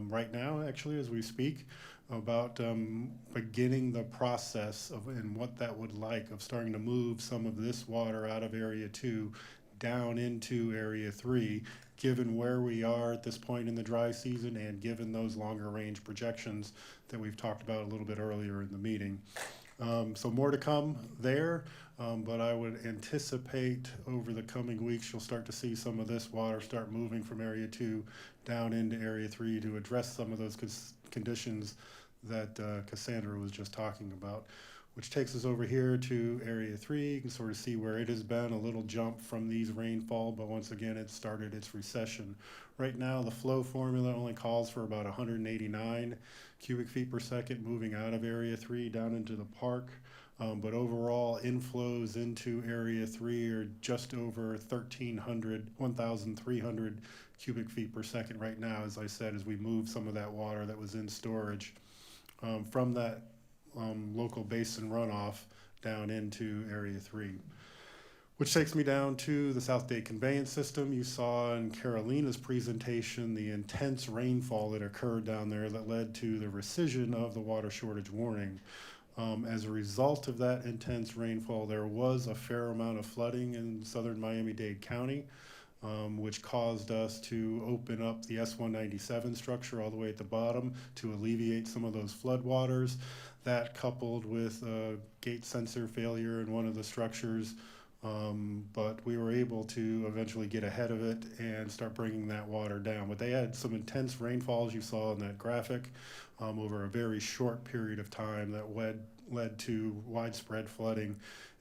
right now, actually, as we speak, about beginning the process of and what that would like of starting to move some of this water out of Area 2 down into Area 3, given where we are at this point in the dry season and given those longer range projections that we've talked about a little bit earlier in the meeting. So more to come there, but I would anticipate over the coming weeks you'll start to see some of this water start moving from Area 2 down into Area 3 to address some of those conditions that Cassandra was just talking about. Which takes us over here to Area 3. You can sort of see where it has been a little jump from these rainfall, but once again, it started its recession. Right now, the flow formula only calls for about 189 cubic feet per second moving out of Area 3 down into the park. But overall inflows into Area 3 are just over 1,300 cubic feet per second right now, as I said, as we move some of that water that was in storage from that local basin runoff down into Area 3. Which takes me down to the South Dade Conveyance System. You saw in Carolina's presentation the intense rainfall that occurred down there that led to the rescission of the water shortage warning. As a result of that intense rainfall, there was a fair amount of flooding in southern Miami-Dade County, which caused us to open up the S197 structure all the way at the bottom to alleviate some of those floodwaters. That, coupled with a gate sensor failure in one of the structures, but we were able to eventually get ahead of it and start bringing that water down. But they had some intense rainfalls you saw in that graphic over a very short period of time that led to widespread flooding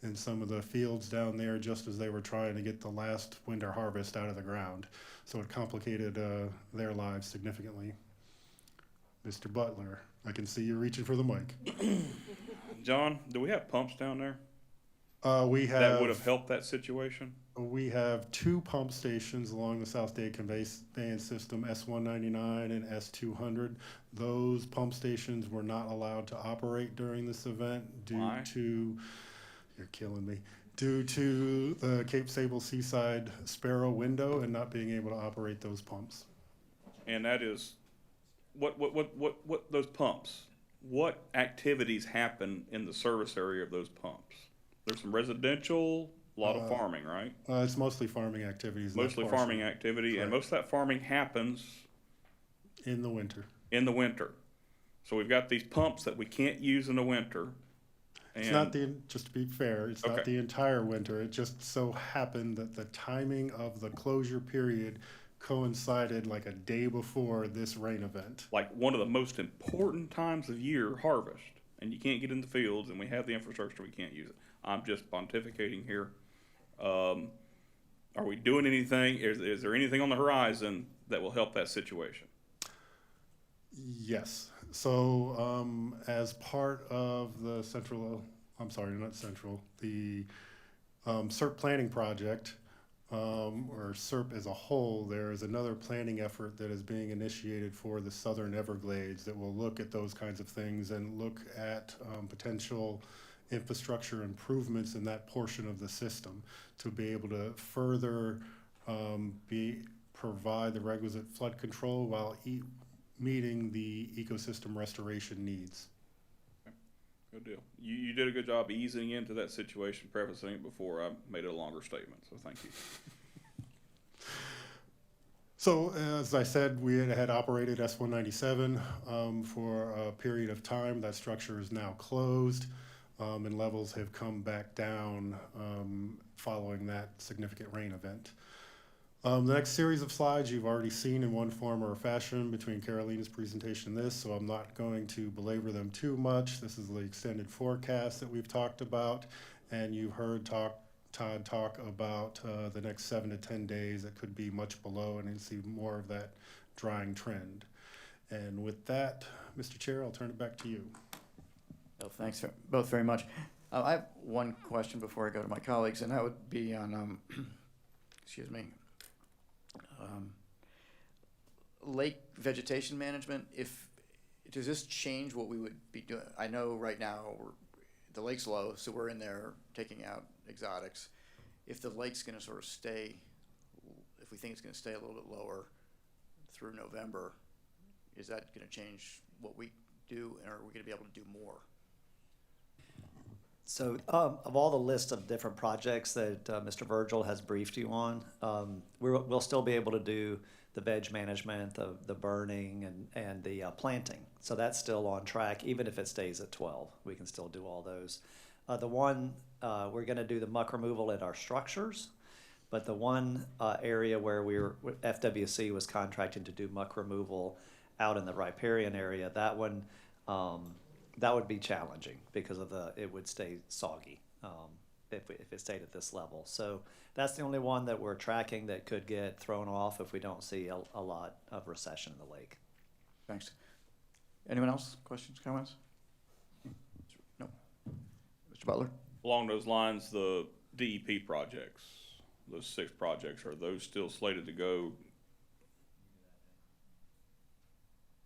in some of the fields down there just as they were trying to get the last winter harvest out of the ground. So it complicated their lives significantly. Mr. Butler, I can see you reaching for the mic. John, do we have pumps down there? We have that would have helped that situation? We have 2 pump stations along the South Dade Conveyance System, S199 and S200. Those pump stations were not allowed to operate during this event due to, you're killing me, due to the Cape Sable Seaside Sparrow window and not being able to operate those pumps. And that is, what those pumps, what activities happen in the service area of those pumps? There's some residential, a lot of farming, right? It's mostly farming activities. Mostly farming activity, and most of that farming happens in the winter. In the winter. So we've got these pumps that we can't use in the winter. And it's not just to be fair, it's not the entire winter. It just so happened that the timing of the closure period coincided like a day before this rain event. Like one of the most important times of year, harvest, and you can't get in the fields, and we have the infrastructure, we can't use it. I'm just pontificating here. Are we doing anything? Is there anything on the horizon that will help that situation? Yes. So as part of the the SERP planning project, or SERP as a whole, there is another planning effort that is being initiated for the Southern Everglades that will look at those kinds of things and look at potential infrastructure improvements in that portion of the system to be able to further provide the requisite flood control while meeting the ecosystem restoration needs. Okay. Good deal. You did a good job easing into that situation, prefacing it before I made a longer statement, so thank you. So, as I said, we had operated S197 for a period of time. That structure is now closed. And levels have come back down following that significant rain event. The next series of slides you've already seen in one form or fashion between Carolina's presentation and this, so I'm not going to belabor them too much. This is the extended forecast that we've talked about, and you heard Todd talk about the next 7 to 10 days that could be much below, and you see more of that drying trend. And with that, Mr. Chair, I'll turn it back to you. Well, thanks both very much. I have one question before I go to my colleagues, and that would be on, excuse me, lake vegetation management. Does this change what we would be doing? I know right now the lake's low, so we're in there taking out exotics. If the lake's going to sort of stay, if we think it's going to stay a little bit lower through November, is that going to change what we do, or are we going to be able to do more? So of all the list of different projects that Mr. Virgil has briefed you on, we'll still be able to do the veg management, the burning, and the planting. So that's still on track, even if it stays at 12. We can still do all those. The one, we're going to do the muck removal at our structures, but the one area where FWC was contracting to do muck removal out in the riparian area, that one, that would be challenging because of it would stay soggy if it stayed at this level. So that's the only one that we're tracking that could get thrown off if we don't see a lot of recession in the lake. Thanks. Anyone else? Questions, comments? No. Mr. Mr. Butler? Along those lines, the DEP projects, those 6 projects, are those still slated to go?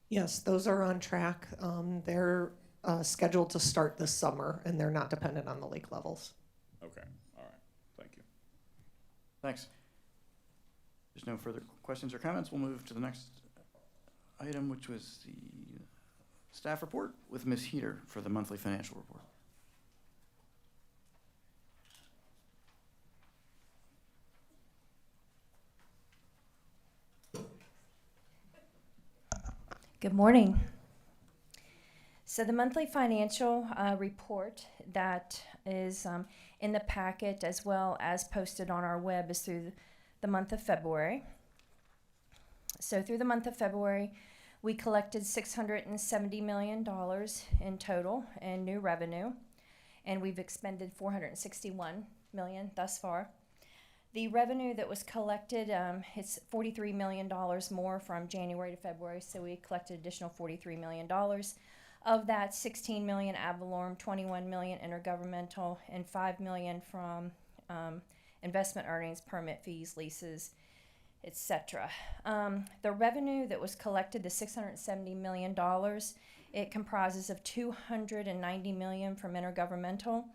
Yes, those are on track. They're scheduled to start this summer, and they're not dependent on the lake levels. Okay, all right, thank you. Thanks. There's no further questions or comments. We'll move to the next item, which was the staff report with Ms. Heater for the monthly financial report. Good morning. So the monthly financial report that is in the packet as well as posted on our web is through the month of February. So through the month of February, we collected $670 million in total in new revenue, and we've expended $461 million thus far. The revenue that was collected, it's $43 million more from January to February, so we collected additional $43 million. Of that, $16 million ad valorem, $21 million intergovernmental, and $5 million from investment earnings, permit fees, leases, etc. The revenue that was collected, the $670 million, it comprises of $290 million from intergovernmental,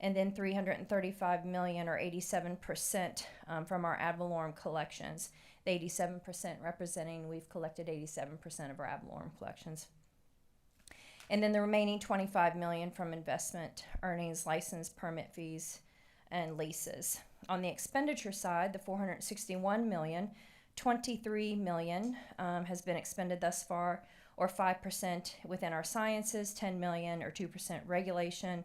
and then $335 million, or 87%, from our ad valorem collections. The 87% representing we've collected 87% of our ad valorem collections. And then the remaining $25 million from investment earnings, license, permit fees, and leases. On the expenditure side, the $461 million, $23 million has been expended thus far, or 5% within our sciences, $10 million, or 2% regulation,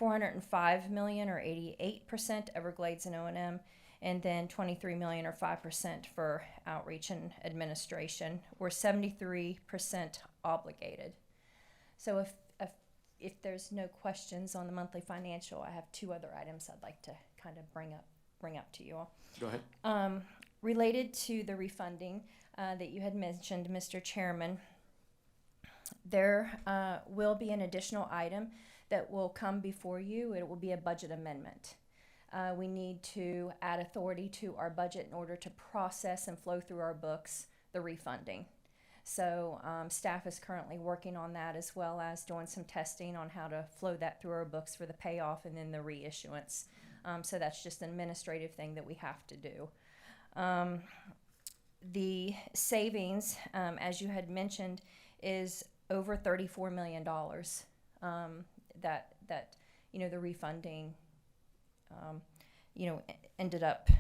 $405 million, or 88% Everglades and O&M, and then $23 million, or 5% for outreach and administration. We're 73% obligated. So if there's no questions on the monthly financial, I have 2 other items I'd like to kind of bring up to you all. Go ahead. Related to the refunding that you had mentioned, Mr. Chairman, there will be an additional item that will come before you. It will be a budget amendment. We need to add authority to our budget in order to process and flow through our books the refunding. So staff is currently working on that, as well as doing some testing on how to flow that through our books for the payoff and then the reissuance. So that's just an administrative thing that we have to do. The savings, as you had mentioned, is over $34 million. That the refunding ended up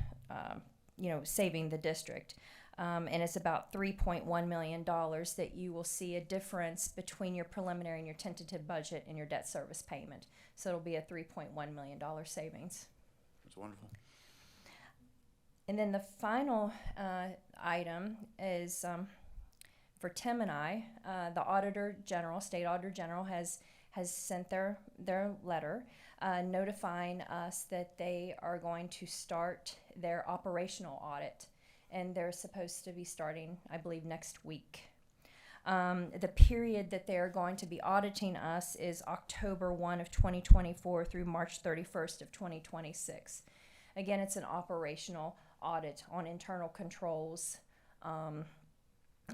saving the district, and it's about $3.1 million that you will see a difference between your preliminary and your tentative budget and your debt service payment. So it'll be a $3.1 million savings. That's wonderful. And then the final item is for Tim and I. The Auditor General, State Auditor General, has sent their letter notifying us that they are going to start their operational audit, and they're supposed to be starting, I believe, next week. The period that they're going to be auditing us is October 1 of 2024 through March 31st of 2026. Again, it's an operational audit on internal controls,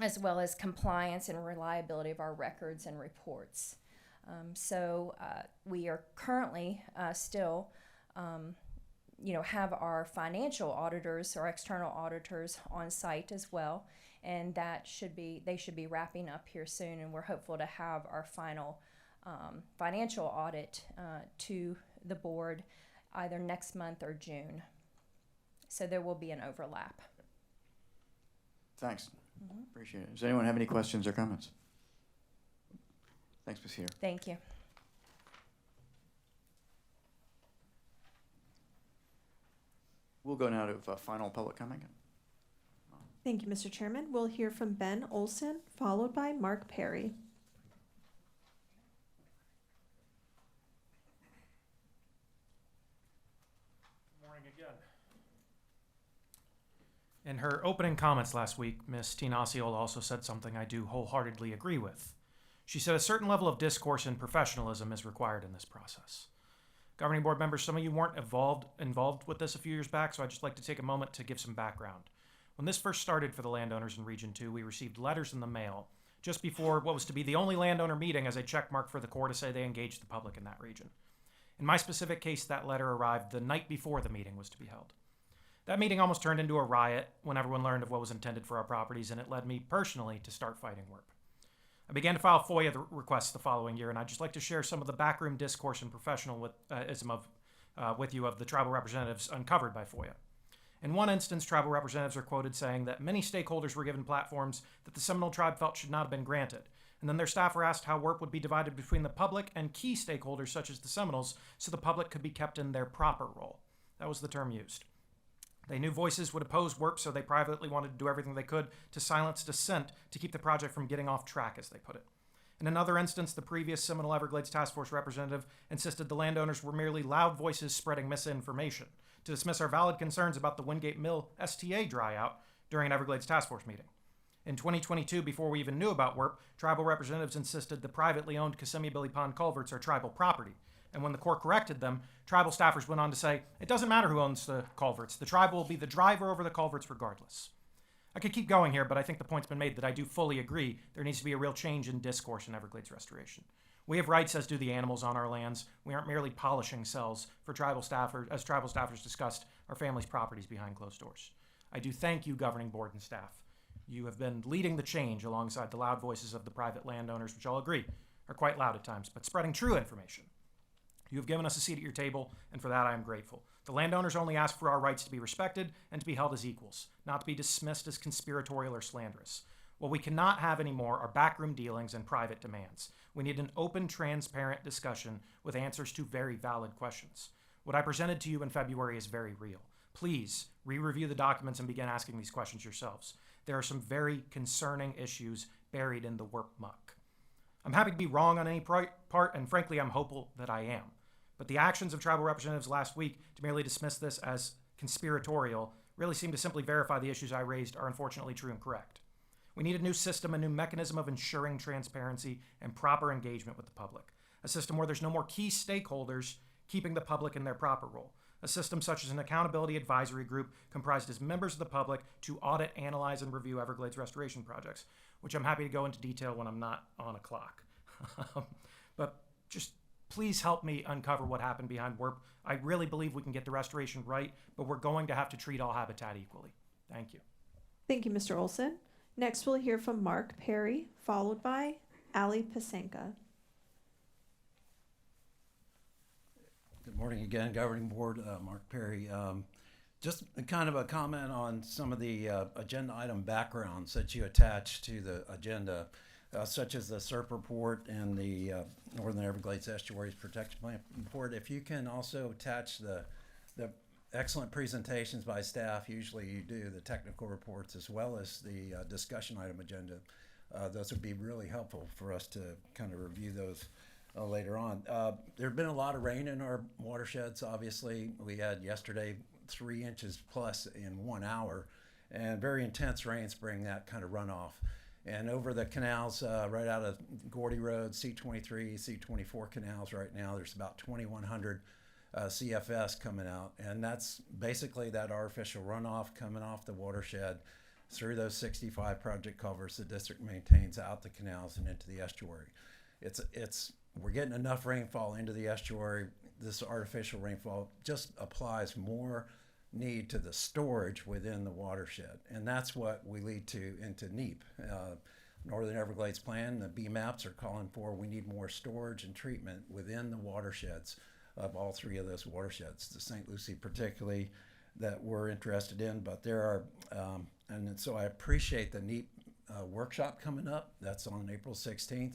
as well as compliance and reliability of our records and reports. So we are currently still, have our financial auditors or external auditors on site as well, and they should be wrapping up here soon, and we're hopeful to have our final financial audit to the board either next month or June. So there will be an overlap. Thanks. Appreciate it. Does anyone have any questions or comments? Thanks, Ms. Heater. Thank you. We'll go now to final public comment. Thank you, Mr. Chairman. We'll hear from Ben Olson, followed by Mark Perry. Good morning again. In her opening comments last week, Ms. Tina Osceola also said something I do wholeheartedly agree with. She said a certain level of discourse and professionalism is required in this process. Governing board members, some of you weren't involved with this a few years back, so I'd just like to take a moment to give some background. When this first started for the landowners in Region 2, we received letters in the mail just before what was to be the only landowner meeting as a checkmark for the Corps to say they engaged the public in that region. In my specific case, that letter arrived the night before the meeting was to be held. That meeting almost turned into a riot when everyone learned of what was intended for our properties, and it led me personally to start fighting WERP. I began to file FOIA requests the following year, and I'd just like to share some of the backroom discourse and professionalism with you of the tribal representatives uncovered by FOIA. In one instance, tribal representatives are quoted saying that many stakeholders were given platforms that the Seminole tribe felt should not have been granted, and then their staff were asked how WERP would be divided between the public and key stakeholders such as the Seminoles so the public could be kept in their proper role. That was the term used. They knew voices would oppose WERP, so they privately wanted to do everything they could to silence dissent to keep the project from getting off track, as they put it. In another instance, the previous Seminole Everglades Task Force representative insisted the landowners were merely loud voices spreading misinformation to dismiss our valid concerns about the Wingate Mill STA dryout during an Everglades Task Force meeting. In 2022, before we even knew about WERP, tribal representatives insisted the privately owned Kissimmee Billy Pond culverts are tribal property. And when the Corps corrected them, tribal staffers went on to say, it doesn't matter who owns the culverts. The tribe will be the driver over the culverts regardless. I could keep going here, but I think the point's been made that I do fully agree there needs to be a real change in discourse in Everglades restoration. We have rights, as do the animals on our lands. We aren't merely polishing cells for tribal staffers, as tribal staffers discussed our families' properties behind closed doors. I do thank you, governing board and staff. You have been leading the change alongside the loud voices of the private landowners, which I'll agree are quite loud at times, but spreading true information. You have given us a seat at your table, and for that I am grateful. The landowners only ask for our rights to be respected and to be held as equals, not to be dismissed as conspiratorial or slanderous. What we cannot have anymore are backroom dealings and private demands. We need an open, transparent discussion with answers to very valid questions. What I presented to you in February is very real. Please re-review the documents and begin asking these questions yourselves. There are some very concerning issues buried in the WERP muck. I'm happy to be wrong on any part, and frankly, I'm hopeful that I am. But the actions of tribal representatives last week to merely dismiss this as conspiratorial really seem to simply verify the issues I raised are unfortunately true and correct. We need a new system, a new mechanism of ensuring transparency and proper engagement with the public. A system where there's no more key stakeholders keeping the public in their proper role. A system such as an accountability advisory group comprised as members of the public to audit, analyze, and review Everglades restoration projects, which I'm happy to go into detail when I'm not on a clock. But just please help me uncover what happened behind WERP. I really believe we can get the restoration right, but we're going to have to treat all habitat equally. Thank you. Thank you, Mr. Olson. Next, we'll hear from Mark Perry, followed by Ali Pasenka. Good morning again, Governing Board. Mark Perry. Just kind of a comment on some of the agenda item backgrounds that you attach to the agenda, such as the SERP report and the Northern Everglades Estuaries Protection Plan report. If you can also attach the excellent presentations by staff, usually you do the technical reports as well as the discussion item agenda. Those would be really helpful for us to kind of review those later on. There have been a lot of rain in our watersheds, obviously. We had yesterday 3 inches plus in 1 hour, and very intense rains bring that kind of runoff. And over the canals right out of Gordy Road, C23, C24 canals right now, there's about 2,100 CFS coming out. And that's basically that artificial runoff coming off the watershed through those 65 project culverts the district maintains out the canals and into the estuary. We're getting enough rainfall into the estuary. This artificial rainfall just applies more need to the storage within the watershed. And that's what we lead to into NEEP. Northern Everglades Plan, the BMAPs are calling for, we need more storage and treatment within the watersheds of all 3 of those watersheds, the St. Lucie particularly, that we're interested in. But there are, and so I appreciate the NEEP workshop coming up. That's on April 16th.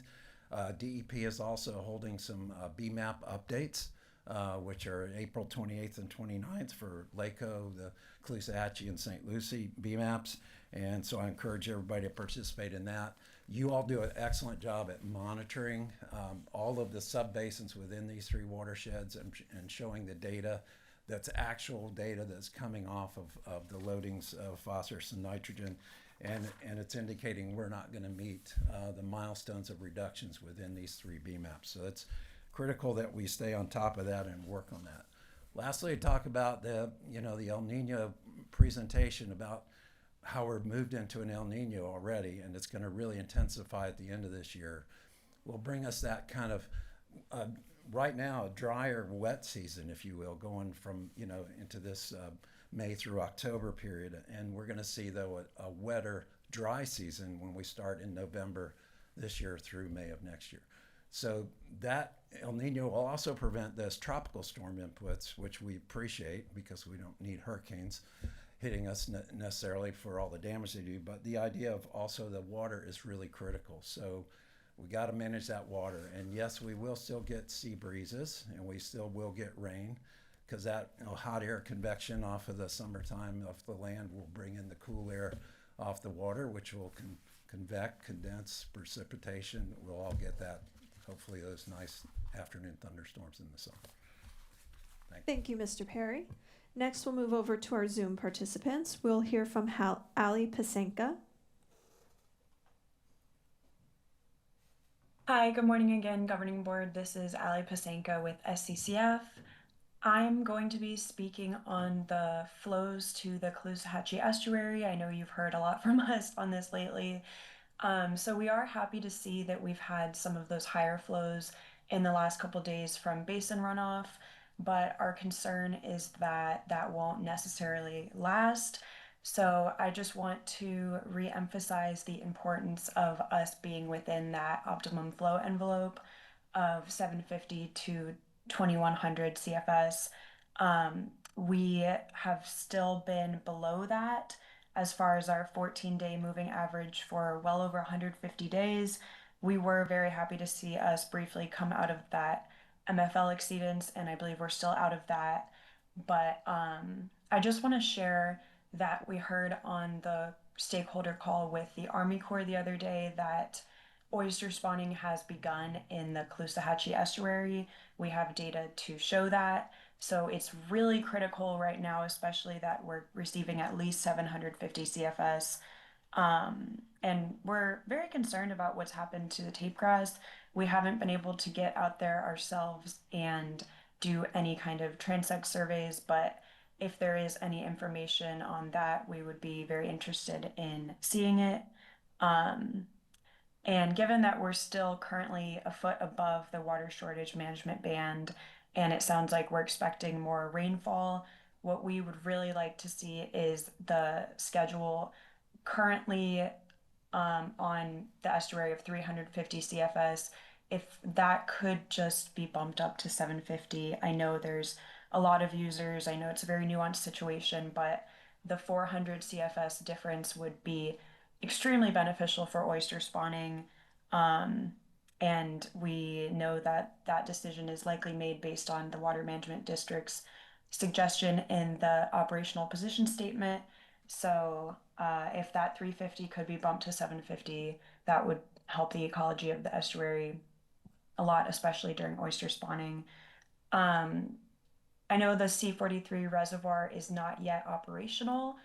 DEP is also holding some BMAP updates, which are April 28th and 29th for LACO, the Caloosahatchee, and St. Lucie BMAPs. And so I encourage everybody to participate in that. You all do an excellent job at monitoring all of the subbasins within these 3 watersheds and showing the data that's actual data that's coming off of the loadings of phosphorus and nitrogen. And it's indicating we're not going to meet the milestones of reductions within these 3 BMAPs. So that's critical that we stay on top of that and work on that. Lastly, talk about the El Nino presentation about how we're moved into an El Nino already, and it's going to really intensify at the end of this year. Will bring us that kind of right now a drier, wet season, if you will, going from into this May through October period, and we're going to see though a wetter, dry season when we start in November this year through May of next year. So that El Nino will also prevent those tropical storm inputs, which we appreciate because we don't need hurricanes hitting us necessarily for all the damage they do. But the idea of also the water is really critical. So we got to manage that water. And yes, we will still get sea breezes and we still will get rain because that hot air convection off of the summertime off the land will bring in the cool air off the water, which will convect, condense precipitation. We'll all get that. Hopefully those nice afternoon thunderstorms in the summer. Thank you, Mr. Perry. Next, we'll move over to our Zoom participants. We'll hear from Ali Pasenka. Hi, good morning again, Governing Board. This is Ali Pasenka with SCCF. I'm going to be speaking on the flows to the Caloosahatchee Estuary. I know you've heard a lot from us on this lately. So we are happy to see that we've had some of those higher flows in the last couple days from basin runoff, but our concern is that that won't necessarily last. So I just want to re-emphasize the importance of us being within that optimum flow envelope of 750 to 2100 CFS. We have still been below that as far as our 14-day moving average for well over 150 days. We were very happy to see us briefly come out of that MFL exceedance, and I believe we're still out of that. But I just want to share that we heard on the stakeholder call with the Army Corps the other day that oyster spawning has begun in the Caloosahatchee Estuary. We have data to show that. So it's really critical right now, especially that we're receiving at least 750 CFS. And we're very concerned about what's happened to the tape grass. We haven't been able to get out there ourselves and do any kind of transect surveys, but if there is any information on that, we would be very interested in seeing it. And given that we're still currently a foot above the water shortage management band, and it sounds like we're expecting more rainfall, what we would really like to see is the schedule currently on the estuary of 350 CFS, if that could just be bumped up to 750. I know there's a lot of users, I know it's a very nuanced situation, but the 400 CFS difference would be extremely beneficial for oyster spawning. And we know that that decision is likely made based on the Water Management District's suggestion in the operational position statement. So if that 350 could be bumped to 750, that would help the ecology of the estuary a lot, especially during oyster spawning. I know the C43 reservoir is not yet operational,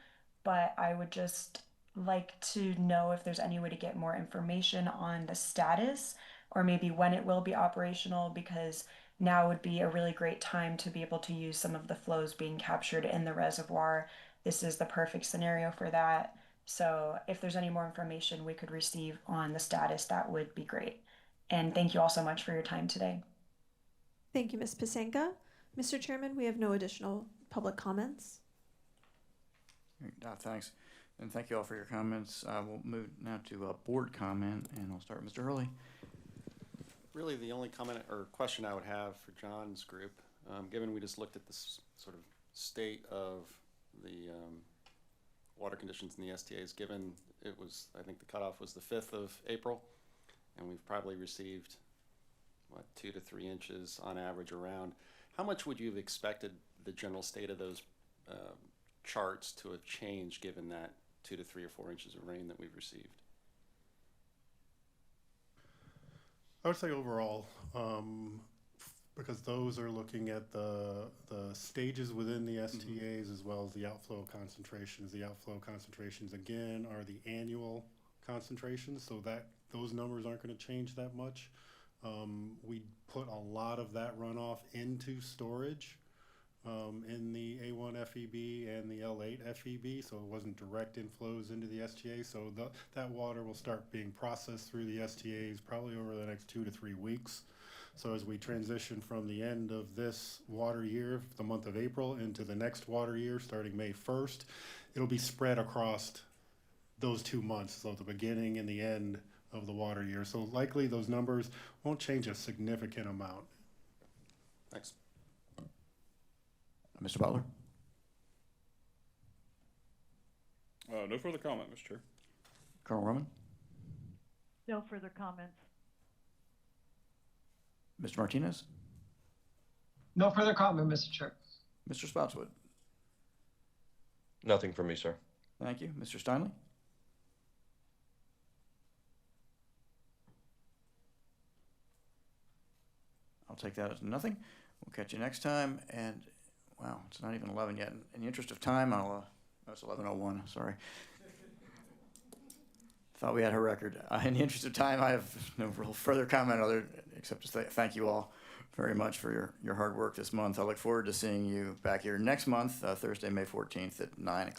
but I would just like to know if there's any way to get more information on the status or maybe when it will be operational, because now would be a really great time to be able to use some of the flows being captured in the reservoir. This is the perfect scenario for that. So if there's any more information we could receive on the status, that would be great. And thank you all so much for your time today. Thank you, Ms. Pasenka. Mr. Chairman, we have no additional public comments. Thanks. And thank you all for your comments. We'll move now to a board comment, and I'll start with Mr. Hurley. Really, the only comment or question I would have for John's group, given we just looked at this sort of state of the water conditions in the STAs, given it was, I think the cutoff was the 5th of April, and we've probably received, 2 to 3 inches on average around. How much would you have expected the general state of those charts to have changed given that 2 to 3 or 4 inches of rain that we've received? I would say overall, because those are looking at the stages within the STAs as well as the outflow concentrations. The outflow concentrations, again, are the annual concentrations, so that those numbers aren't going to change that much. We put a lot of that runoff into storage in the A1 FEB and the L8 FEB, so it wasn't direct inflows into the STA. So that water will start being processed through the STAs probably over the next 2 to 3 weeks. So as we transition from the end of this water year, the month of April, into the next water year, starting May 1st, it'll be spread across those 2 months, so the beginning and the end of the water year. So likely those numbers won't change a significant amount. Thanks. Mr. Butler? No further comment, Mr. Chair. Colonel Roman? No further comments. Mr. Martinez? No further comment, Mr. Chair. Mr. Spotswood? Nothing from me, sir. Thank you. Mr. Steinley? I'll take that as nothing. We'll catch you next time. And wow, it's not even 11 yet. In the interest of time, oh, it's 11:01. Sorry. Thought we had a record. In the interest of time, I have no real further comment except to thank you all very much for your hard work this month. I look forward to seeing you back here next month, Thursday, May 14th at 9 o'clock.